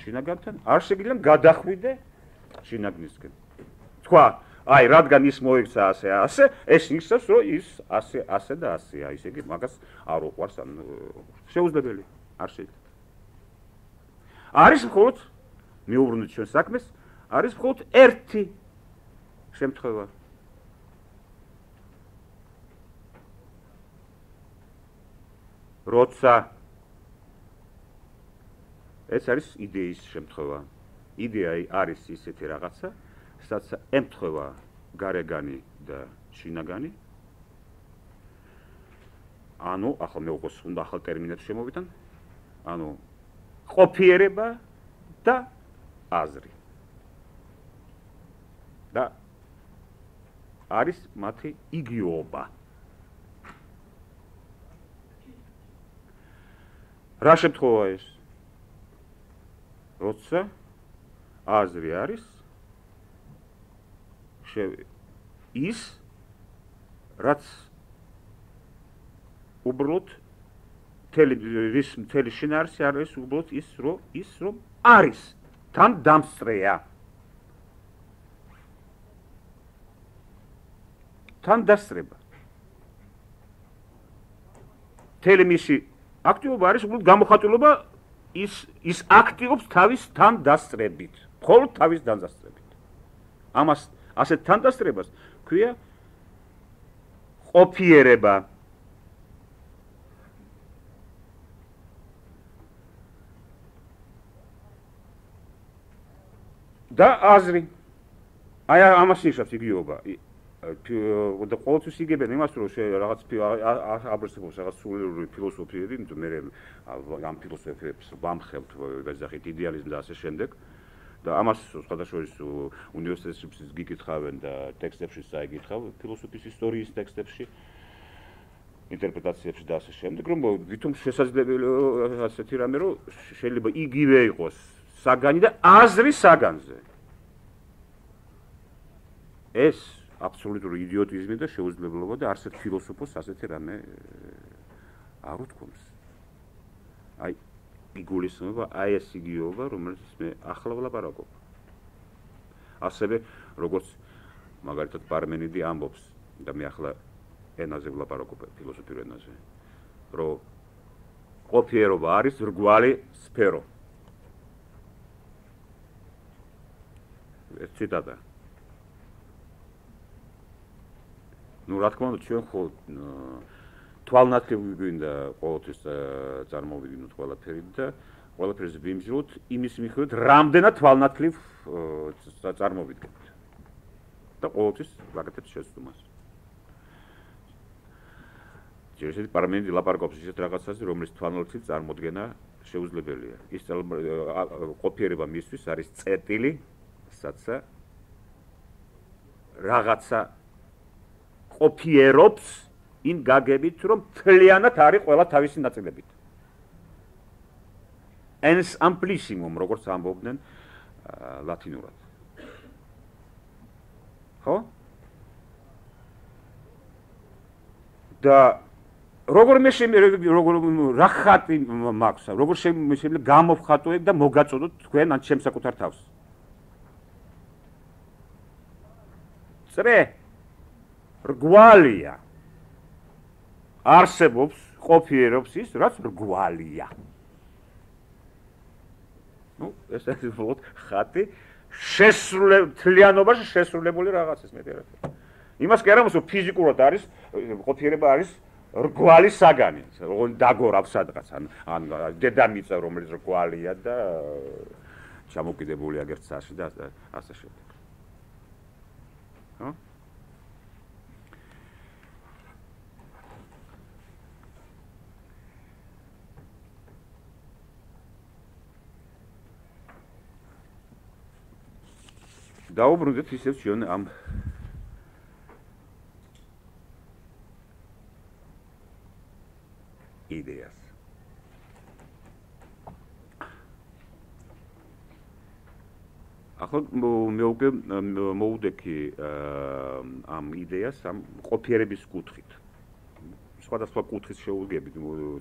შინაგანთან, არ შეგიძლია გადახვიდე შინაგნისკენ. თქვა, აი, რადგან ის მოიქცა ასე, ეს ნიშნავს, რომ ის ასე და ასეა, ისე იგი მაგას არ უყვარს, ან შეუძლებელი არ შეიძლება. არის მხოლოდ მიუბრუნდით ჩვენ საქმეს, არის მხოლოდ ერთი შემთხვევა. როცა ეს არის იდეის შემთხვევა. იდეა არის ისეთი რაღაცა, სადაც ემთხვევა გარეგანი და შინაგანი. ანუ, ახლა მე უკვე უნდა ახალ ტერმინებს შემოვიდნენ. ანუ ყოფიერება და აზრი. და არის მათი იგივობა. რა შემთხვევა ეს? როცა აზრი არის ის, რაც უბრალოდ მთელი შინაარსი არის უბრალოდ ის, რომ არის, თან დამსწრეა. თან დასწრება. მთელი მისი აქტივობა არის უბრალოდ გამოხატულობა ის აქტივობს თავის თან დასწრებით, მხოლოდ თავის დასწრებით. ამას ასეთ თან დასწრებას ქვია ყოფიერება. და აზრი. აი ამას ნიშნავს იგივობა. და ყოველთვის იგებენ იმას, რომ რაღაც აბრეშებს რაღაც სულიერული ფილოსოფიები, იმიტომ მე ამ ფილოსოფიებს ვამხელთ ვეძახით იდეალიზმი და ასე შემდეგ. და ამას სხვადასხვა უნივერსიტეტებში გიკითხავენ და ტექსტებში წაიგითხავ ფილოსოფიის ისტორიის ტექსტებში, ინტერპრეტაციებში და ასე შემდეგ, რომ ვითომ შესაძლებელია ასეთი რამე, რომ შეიძლება იგივე იყოს საგანი და აზრი საგანზე. ეს აბსოლუტური იდიოტიზმი და შეუძლებლობა და არც ერთ ფილოსოფოს ასეთი რამე არ უთქვამს. აი იგულისხმება აი ეს იგივობა, რომელზეც მე ახლა ვლაპარაკობ. ასევე როგორც მაგალითად პარმენიდი ამბობს და მე ახლა ენაზე ვლაპარაკობ, ფილოსოფიურ ენაზე, რომ ყოფიერობა არის რგვალი სფერო. ეს ციტატა. ну, რა თქმა უნდა, ჩვენ ხო თვალნათლივი გვინდა ყოველთვის წარმოვიდგინოთ ყველაფერი და ყველაფერს ვიმჯროთ იმის მიხედვით, რამდენად თვალნათლივ წარმოვიდგინოთ. და ყოველთვის ვაკეთებთ შეცდომას. ჯერჯერობით პარმენიდი ლაპარაკობს ისეთ რაღაცაზე, რომლის თვალნათლივ წარმოდგენა შეუძლებელია. ის ყოფიერება მისთვის არის წერტილი, სადაც რაღაცა ყოფიერობს იმ გაგებით, რომ მთლიანად არის ყველა თავისი ნაწილებით. ens amplissimum, როგორც ამბობდნენ ლათინურად. ხო? და როგორ რა ხატი მაქვს, როგორ შეიძლება გამოვხატოებ და მოგაწოდოთ თქვენ ან ჩემს საკუთარ თავს. წრე რგვალია. არსებობს, ყოფიერობს ის, რაც რგვალია. ну, ეს არის უბრალოდ ხატი თლიანობაში შესრულებული რაღაცის მეტი რა. იმას კი არა მოსო ფიზიკურად არის, ყოფიერება არის რგვალი საგანი, როგორ დაგორავს სადღაც, ან დედამიწა, რომელიც რგვალია და ჩამოკიდებული აგერ ცაში და ასე შემდეგ. ხო? დაუბრუნდეთ ისევ ჩვენ ამ იდეას. ახლა მე უკვე მოვუდექი ამ იდეას ამ ყოფიერების კუთხით. სხვადასხვა კუთხით შევუდგებით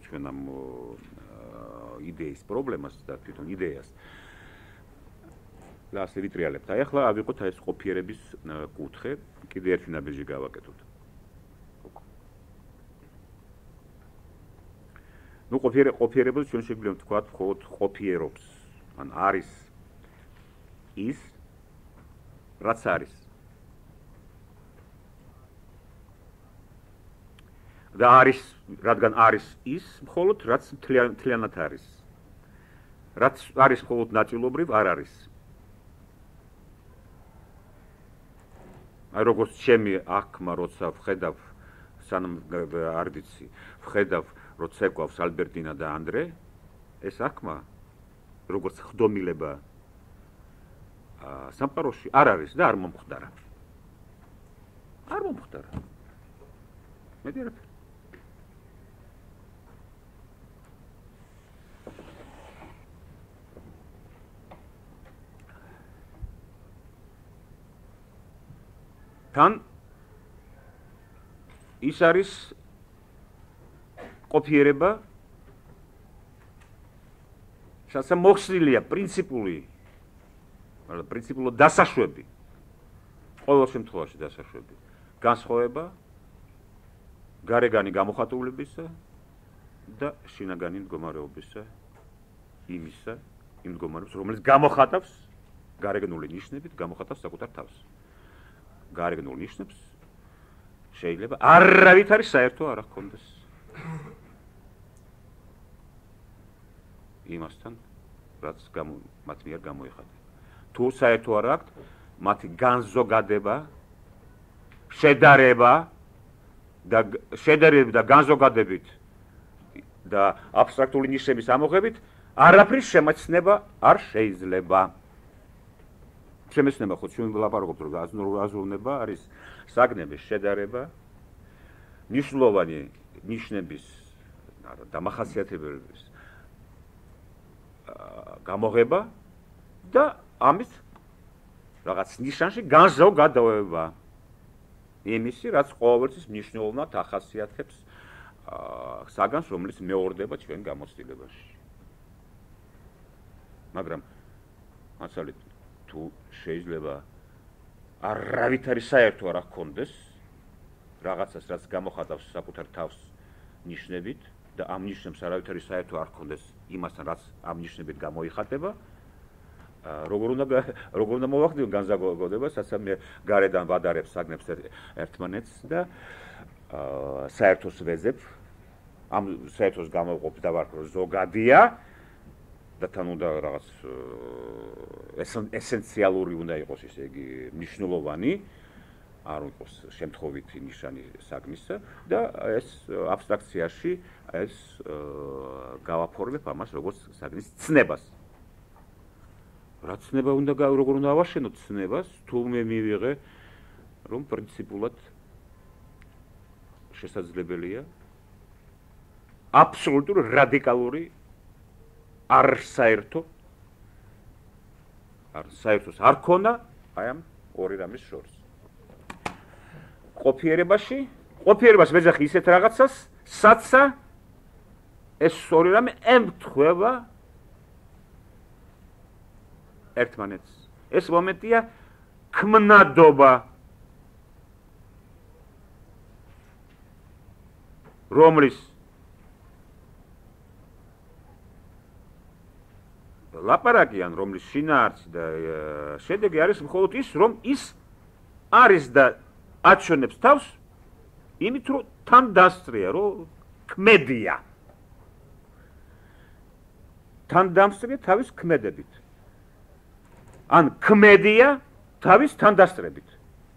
ჩვენ ამ იდეის პრობლემას და თვითონ იდეას. და ასე ვიტრიალებთ. აი ახლა ავიღოთ ეს ყოფიერების კუთხე, კიდე ერთი ნაბიჯი გავაკეთოთ. ნუ ყოფიერებას ჩვენ შეგვიძლია ვთქვათ, მხოლოდ ყოფიერობს, ან არის ის, რაც არის. და არის, რადგან არის ის, მხოლოდ რაც მთლიანად არის. რაც არის მხოლოდ ნაწილობრივ არ არის. აი როგორც ჩემი აღქმა, როცა ვხედავ სანამ არ ვიცი, ვხედავ როცა ეკვავს ალბერტინა და ანდრე, ეს აღქმა როგორც ხდომილება სამყაროში არ არის და არ მომხდარა. არ მომხდარა. მეტი არაფერი. თან ის არის ყოფიერება, სადაც მოხსნილია პრინციპული, მაგრამ პრინციპულად დასაშვები. ყოველ შემთხვევაში დასაშვები. განსხვავება გარეგანი გამოხატულებისა და შინაგანი მდგომარეობისა იმისა, იმ მდგომარეობის, რომელიც გამოხატავს გარეგნული ნიშნებით, გამოხატავს საკუთარ თავს. გარეგნულ ნიშნებს შეიძლება არავითარი საერთო არ ჰქონდეს იმასთან, რაც მათ მიერ გამოიხატა. თუ საერთო არ აქვთ, მათი განზოგადება, შედარება და განზოგადებით და აბსტრაქტული ნიშნების ამოღებით არაფრის შემეცნება არ შეიძლება. შემეცნება ხო ჩვენ ვლაპარაკობთ, რომ აზროვნება არის საგნების შედარება, ნიშნულოვანი ნიშნების დამახასიათებლების გამოღება და ამის რაღაც ნიშანში განზოგადება. იმისი, რაც ყოველთვის მნიშვნელოვნად ახასიათებს საგანს, რომელიც მეორდება ჩვენ გამოცდილებაში. მაგრამ მასალით თუ შეიძლება არავითარი საერთო არ ჰქონდეს რაღაცას, რაც გამოხატავს საკუთარ თავს ნიშნებით და ამ ნიშნებს არავითარი საერთო არ ჰქონდეს იმასთან, რაც ამ ნიშნებით გამოიხატება, როგორ უნდა მოვახდინო განზოგადება, სადაც მე გარედან ვადარებ საგნებს ერთმანეთს და საერთოს ვეზებ, ამ საერთოს გამოვყოფ და ვარქრო ზოგადია და თან უნდა რაღაც ესენციალური უნდა იყოს, ესე იგი მნიშვნელოვანი, არ იყოს შემთხვევითი ნიშანი საგნისა და ეს აბსტრაქციაში ეს გავაფორმებ ამას როგორც საგნის ცნებას. რა ცნება უნდა როგორ უნდა ავაშენოთ ცნებას, თუ მე მივიღე, რომ პრინციპულად შესაძლებელია აბსოლუტურ რადიკალური საერთოს არ ქონა აი ამ ორი რამის შორის. ყოფიერებას ვეძახი ისეთ რაღაცას, სადაც ეს ორი რამე ემთხვევა ერთმანეთს. ეს მომენტია ქმნადობა, რომლის ლაპარაკი ან რომლის შინაარსი და შედეგი არის მხოლოდ ის, რომ ის არის და აჩვენებს თავს იმით, რომ თან დასწრია, რომ ქმედია. თან დამსწრია თავის ქმედებით. ან ქმედია თავის თანდასწრებით.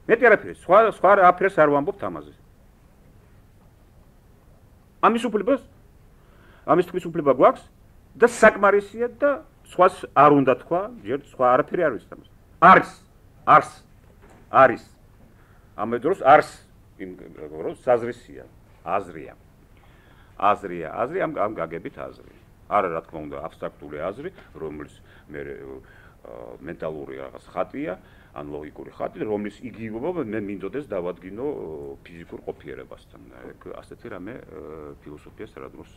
მეტი არაფერი, სხვა არაფერს არ ვამბობთ ამაზე. ამის თქმის უფლება გვაქვს და საკმარისია და სხვას არ უნდა თქვა, ჯერ სხვა არაფერი არ ვიცით ამაზე. არის. ამ დროს არის რომ საზრისია, აზრია. ამ გაგებით აზრი. არა, რა თქმა უნდა, აბსტრაქტული აზრი, რომელიც მე მენტალური რაღაც ხატია, ან ლოგიკური ხატი, რომლის იგივობა მე მინდოდეს დავადგინო ფიზიკურ ყოფიერებასთან. ასეთი რამე ფილოსოფიას რადგანს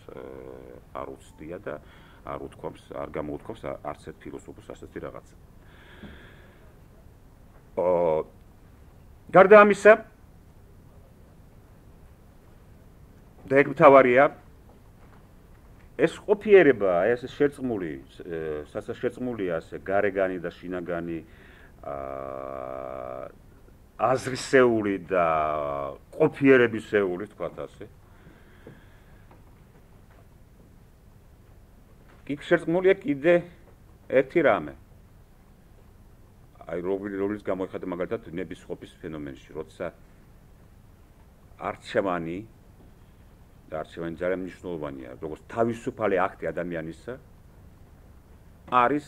არ უცდია და არ გამოუთქვამს არც ერთ ფილოსოფოს ასეთი რაღაცა. გარდა ამისა, და ეგ მთავარია, ეს ყოფიერება, ეს შერწყმული, სასაშერწყმულია ასე გარეგანი და შინაგანი აზრისეული და ყოფიერებისეული, თქვათ ასე. იქ შერწყმულია კიდე ერთი რამე. აი რომელიც გამოიხატება მაგალითად ნების ყოფის ფენომენში, როცა არჩევანი და არჩევანი ძალიან მნიშვნელოვანია, როგორც თავისუფალი აქტი ადამიანისა, არის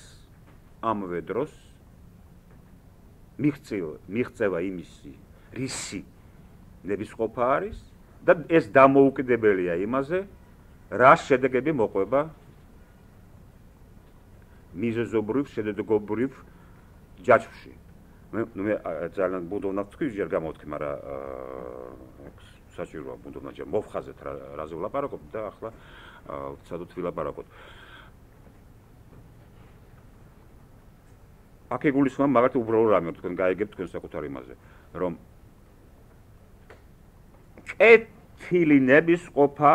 ამავე დროს მიღწევა იმისი, რისი ნებისყოფა არის და ეს დამოუკიდებელია იმაზე, რა შედეგები მოყვება მიზეზობრივ, შედეგობრივ ჯაჭვში. მე ძალიან ბუნდოვნა თქვი, ჯერ გამოვთქი, მაგრამ საჭიროა ბუნდოვნა ჯერ მოვხაზეთ რაზე ვლაპარაკობ და ახლა ვცადოთ ვილაპარაკოთ. აქ ეგულისხმება მაგალითად უბრალო რამე, თქვენ გაიგებთ თქვენ საკუთარ იმაზე, რომ კეთილი ნებისყოფა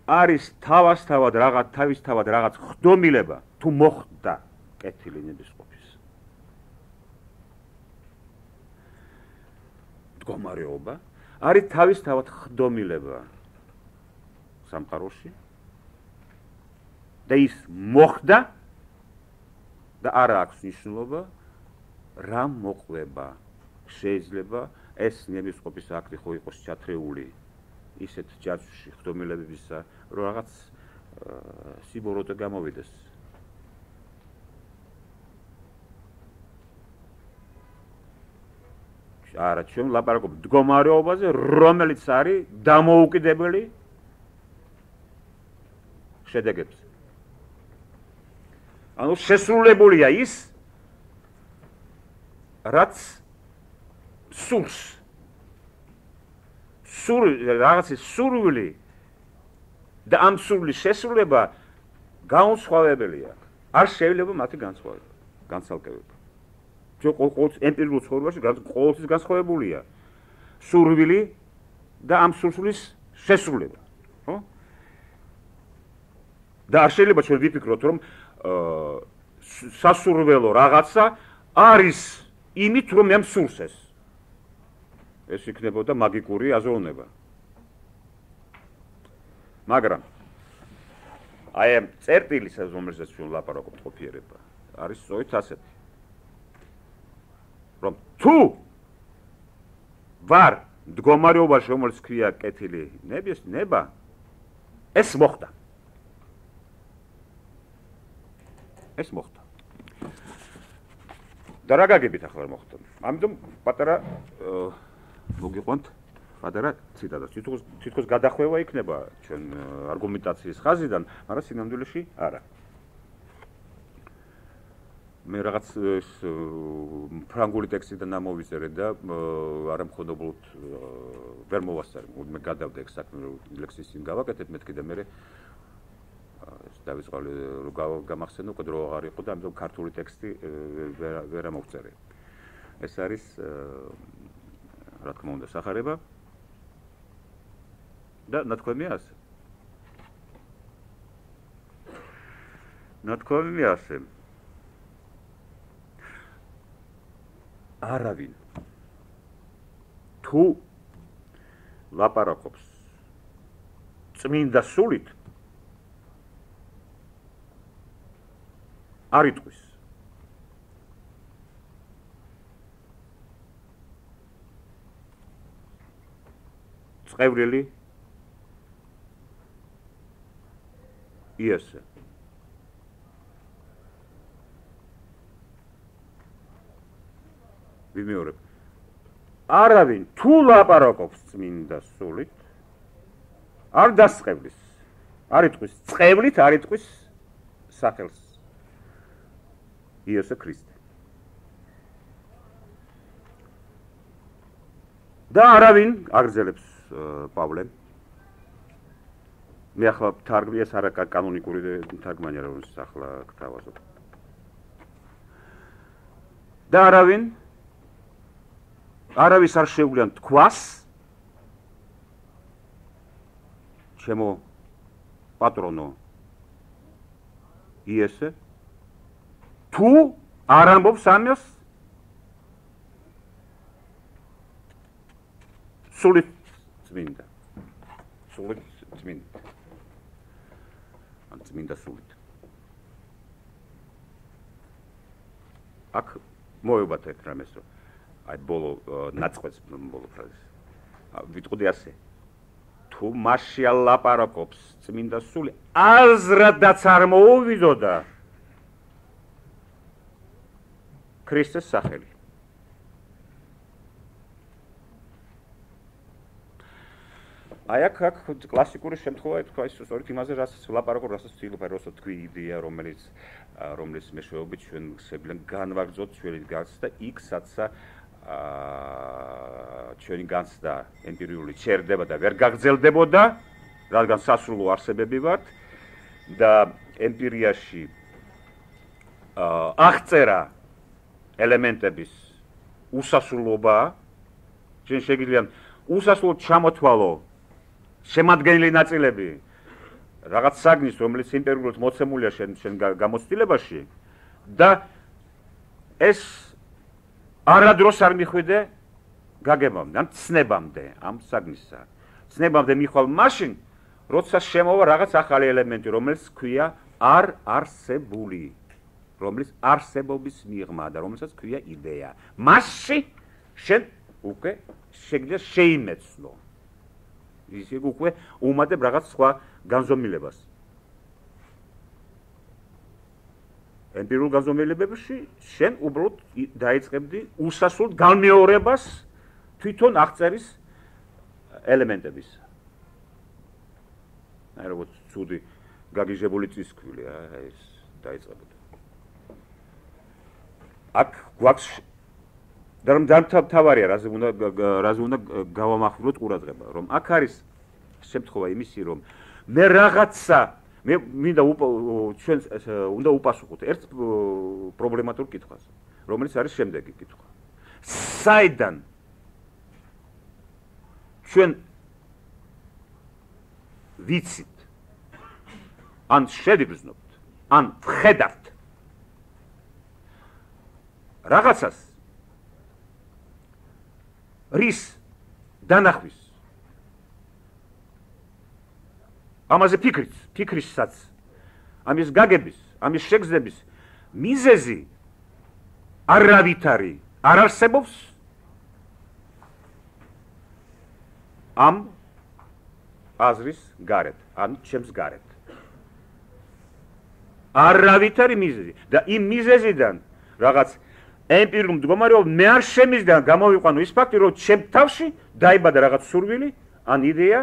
არის თავისთავად რაღაც ხდომილება, თუ მოხდა კეთილი ნებისყოფის მდგომარეობა, არის თავისთავად ხდომილება სამყაროში და ის მოხდა და არ აქვს მნიშვნელობა რა მოყვება. შეიძლება ეს ნებისყოფის აქტი ხო იყოს ჩათრეული ისეთ ჯაჭვში ხდომილებებისა, რომ რაღაც სიბოროტე გამოვიდეს. არა, ჩვენ ვლაპარაკობთ მდგომარეობაზე, რომელიც არის დამოუკიდებელი შედეგებზე. ანუ შესრულებულია ის, რაც სურს. რაღაცის სურვილი და ამ სურვილის შესრულება განსხვავებელია. არ შეიძლება მათი განცალკევება. ჩვენ ყოველთვის ემპირიულ ცხოვრებაში ყოველთვის განსხვავებულია სურვილი და ამ სურვილის შესრულება, ხო? და არ შეიძლება ჩვენ ვიფიქროთ, რომ სასურველო რაღაცა არის იმით, რომ მე მსურს ეს. ეს იქნებოდა მაგიკური აზროვნება. მაგრამ აი ამ წერტილის, რომელსაც ჩვენ ვლაპარაკობთ ყოფიერება, არის სწორედ ასეთი. რომ თუ ვარ მდგომარეობაში, რომელიც ქვია კეთილი ნება, ეს მოხდა. ეს მოხდა. და რა გაგებით ახლა მოხდა? ამიტომ პატარა მოგიყვანთ პატარა ციტატას. თითქოს გადახვევა იქნება ჩვენ არგუმენტაციის ხაზიდან, მაგრამ სინამდვილეში არა. მე რაღაც ფრანგული ტექსტიდან ამოვიწერე და არ ამხონებულად ვერ მოვასწარე. მე გადავდა ეგ საქმე, რომ ლექსის წინ გავაკეთებ, მეთქი და მე დავიწყალი რომ გამახსენო, უკვე დრო აღარ იყო და ამიტომ ქართული ტექსტი ვერ ამოვწერე. ეს არის რა თქმა უნდა სახარება და ნათქვამია ასე. ნათქვამია ასე. არავინ თუ ლაპარაკობს წმინდა სულით არ იტყვის. წევრილი იესე. ვიმეორებ. არავინ თუ ლაპარაკობს წმინდა სულით არ დასწევლის. არ იტყვის წევლით, არ იტყვის სახელს. იესო ქრისტე. და არავინ აგრძელებს პავლე. მე ახლა თარგმნია ეს არა კანონიკური თარგმანია რომელსაც ახლა გთავაზობ. და არავის არ შეუძლია თქვას ჩემო პატრონო იესე თუ არ ამბობს ამას სულით წმინდა ან წმინდა სულით აქ მოევბათ ერთ რამეს რომ აი ბოლო ნაწყვეტს ბოლო ფრაზის ვიტყოდი ასე თუ მასში ალაპარაკობს წმინდა სული აზრადაც არ მოუვიდოდა ქრისტეს სახელი აი აქ კლასიკური შემთხვევაა თქვა ის სწორედ იმაზე რასაც ვლაპარაკობ რასაც ვცდილობ როცა თქვი იდეა რომელიც მეშვეობით ჩვენ შეგვიძლია განვაგრძოთ ჩვენი განცდა იქ სადაც ჩვენი განცდა ემპირიული ჩერდება და ვერ გაგრძელდებოდა რადგან სასრულო არსებები ვართ და ემპირიაში აღწერა ელემენტების უსასრულობაა ჩვენ შეგვიძლია უსასრულოდ ჩამოთვალო შემადგენელი ნაწილები რაღაც საგნის რომელიც ემპირიულად მოცემულია შენ გამოცდილებაში და ეს არადროს არ მიხვიდე გაგებამდე ან ცნებამდე ამ საგნისა ცნებამდე მიხვალ მაშინ როცა შემოვა რაღაც ახალი ელემენტი რომელიც ქვია არ არსებული რომლის არსებობის მიღმა და რომელსაც ქვია იდეა მასში შენ უკვე შეგიძლია შეიმეცნო ის უკვე უმატებ რაღაც სხვა განზომილებას ემპირიულ განზომილებებში შენ უბრალოდ დაიწყებდი უსასრულოდ განმეორებას თვითონ აღწერის ელემენტების აი როგორც ცუდი გაგიჟებული წისქვილი ეს დაიწყებოდა აქ გვაქვს დამთავარია რაზე უნდა გავამახვილოთ ყურადღება რომ აქ არის შემთხვევა იმისი რომ მე რაღაცა მე მინდა ჩვენ უნდა უპასუხოთ ერთ პრობლემატურ კითხვას რომელიც არის შემდეგი კითხვა საიდან ჩვენ ვიცით ან შევიგრძნობთ ან ვხედავთ რაღაცას რის დანახვის ამაზე ფიქრისაც ამის გაგების ამის შეგრძნების მიზეზი არავითარი არ არსებობს ამ აზრის გარეთ ან ჩემს გარეთ არავითარი მიზეზი და იმ მიზეზიდან რაღაც ემპირიულ მდგომარეობად მე არ შემიძლია გამოვიყვანო ის ფაქტი რომ ჩემ თავში დაიბადა რაღაც სურვილი ან იდეა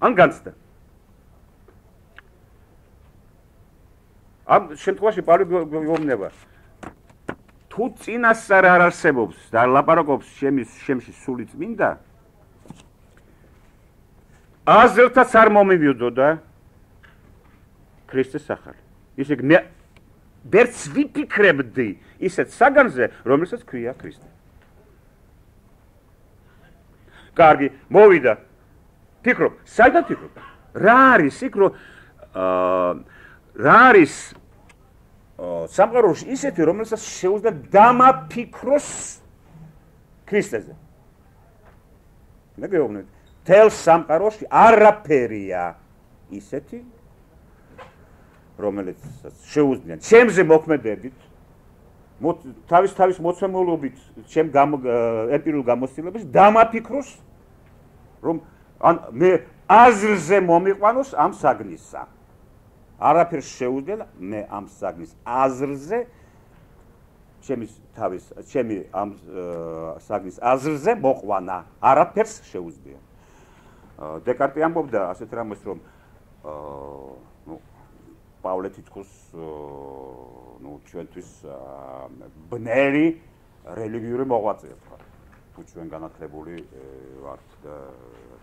ან განცდა ამ შემთხვევაში პავლე გვეუბნება თუ წინასწარ არ არსებობს და ლაპარაკობს შემში სული წმინდა აზრთაც არ მომივიდოდა ქრისტეს სახელი ისე მე ვერც ვიფიქრებდი ისეთ საგანზე რომელსაც ქვია ქრისტე კარგი მოვიდა ფიქრობ საიდან ფიქრობ რა არის იქ რომ რა არის სამყაროში ისეთი რომელსაც შეუძლია დამაფიქროს ქრისტეზე მე გეუბნები თელ სამყაროში არაფერია ისეთი რომელიც შეუძლია ჩემზე მოქმედებით თავის მოცემულობით ჩემ ემპირიულ გამოცდილებაში დამაფიქროს რომ ან მე აზრზე მომიყვანოს ამ საგნისა არაფერს შეუძლია მე ამ საგნის აზრზე ჩემი ამ საგნის აზრზე მოყვანა არაფერს შეუძლია დეკარტი ამბობდა ასეთ რამეს რომ პავლე თითქოს ჩვენთვის ბნელი რელიგიური მოღვაწეა თქვა თუ ჩვენ განათლებული ვართ და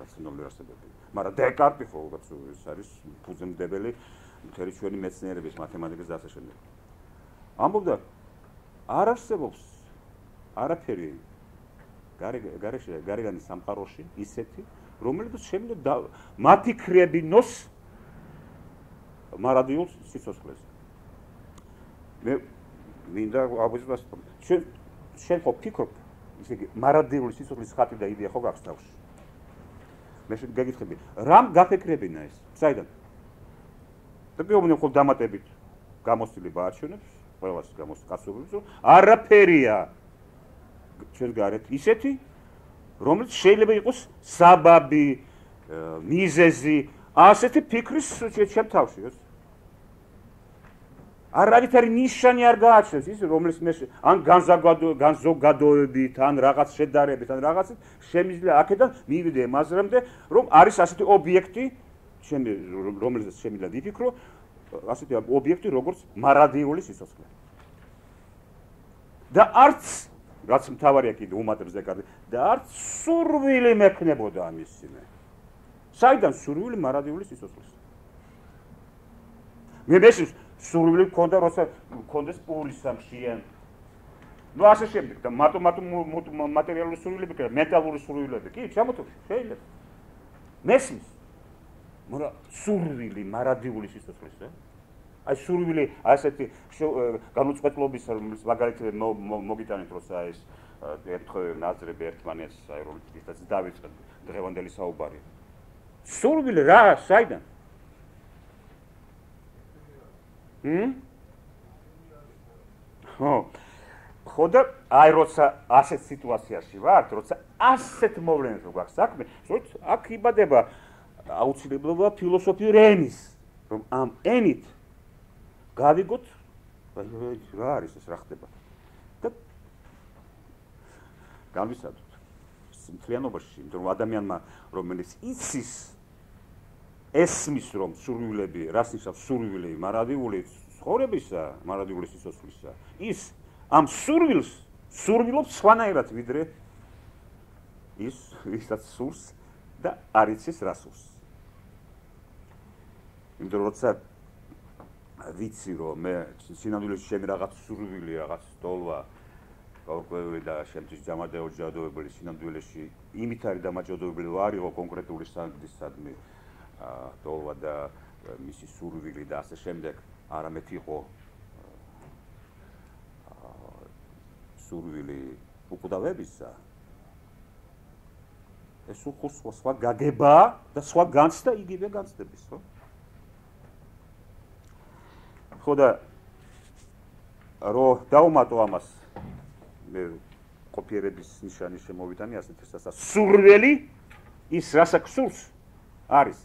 რაციონალური არსებები. მაგრამ დეკარტი ხო ეს არის ფუძემდებელი მთელი ჩვენი მეცნიერების, მათემატიკის და ასე შემდეგ. ამბობდა არ არსებობს არაფერი გარეგანის სამყაროში ისეთი, რომელიც შემიძლია მაფიქრებინოს მარადიულ სიცოცხლეზე. მე მინდა აღვიძოს შენ ხო ფიქრობ, ისე იგი მარადიული სიცოცხლის ხატი და იდეა ხო გაქვს თავში. მე შეგეკითხები, რამ გაფიქრებინა ეს? საიდან? და გეუბნები ხო დამატებით გამოცდილება არჩევნებს, ყველას გამოსკაცობებს, რომ არაფერია ჩვენ გარეთ ისეთი, რომელიც შეიძლება იყოს საბაბი, მიზეზი, ასეთი ფიქრის ჩემ თავში, ეს. არავითარი ნიშანი არ გააჩნევს ის, რომელიც მე ან განზოგადოებით, ან რაღაც შედარებით, ან რაღაცით შემიძლია აქედან მივიდე აზრამდე, რომ არის ასეთი ობიექტი, რომელზეც შემიძლია ვიფიქრო, ასეთი ობიექტი, როგორც მარადიული სიცოცხლე. და არც, რაც მთავარია კიდე უმატებს დეკარტი, და არც სურვილი მექნებოდა ამის სიმე. საიდან სურვილი მარადიული სიცოცხლის? მე მესმის სურვილი მქონდა, როცა მქონდეს პური სამშიან. ნუ ასე შემდეგ და მარტო მატერიალური სურვილები კი, მენტალური სურვილები კი, ჩამოთქვი, შეიძლება. მესმის. მაგრამ სურვილი მარადიული სიცოცხლისა? აი სურვილი ასეთი განუწყვეტლობის მაგალითად მოგიტანეთ, როცა ეს ერთხელ ნაზრები ერთმანეთს აი რომ ისიც დავიწყეთ დღევანდელი საუბარი. სურვილი რა, საიდან? ხო და აი როცა ასეთ სიტუაციაში ვართ, როცა ასეთ მოვლენებზე გვაქვს საქმე, სწორედ აქ იბადება აუცილებლობა ფილოსოფიური ენის, რომ ამ ენით გავიგოთ რა არის ეს რა ხდება. და განვისადოთ მთლიანობაში, იმიტომ რომ ადამიანმა რომელიც იცის ესმის რომ სურვილები, რას ნიშნავს სურვილი, მარადიული ცხოვრებისა, მარადიული სიცოცხლისა, ის ამ სურვილობს სხვანაირად ვიდრე ის, ვისაც სურს და არ იცის რა სურს. იმიტომ რომ როცა ვიცი რომ მე სინამდვილეში ჩემი რაღაც სურვილი, რაღაც დოლვა გაურკვეველი და შემთხვევით დამაჯერებელი სინამდვილეში იმით არის დამაჯერებელი ვარ იყო კონკრეტული საგდისადმი დოლვა და მისი სურვილი და ასე შემდეგ არამედ იყო სურვილი უკვდავებისა ეს უხურს სხვა გაგება და სხვა განცდა იგივე განცდების ხო? ხო და რო დაუმატო ამას მე კოპიერების ნიშანი შემოვიტანი ასეთ ესა სურველი ის რასაც სურს არის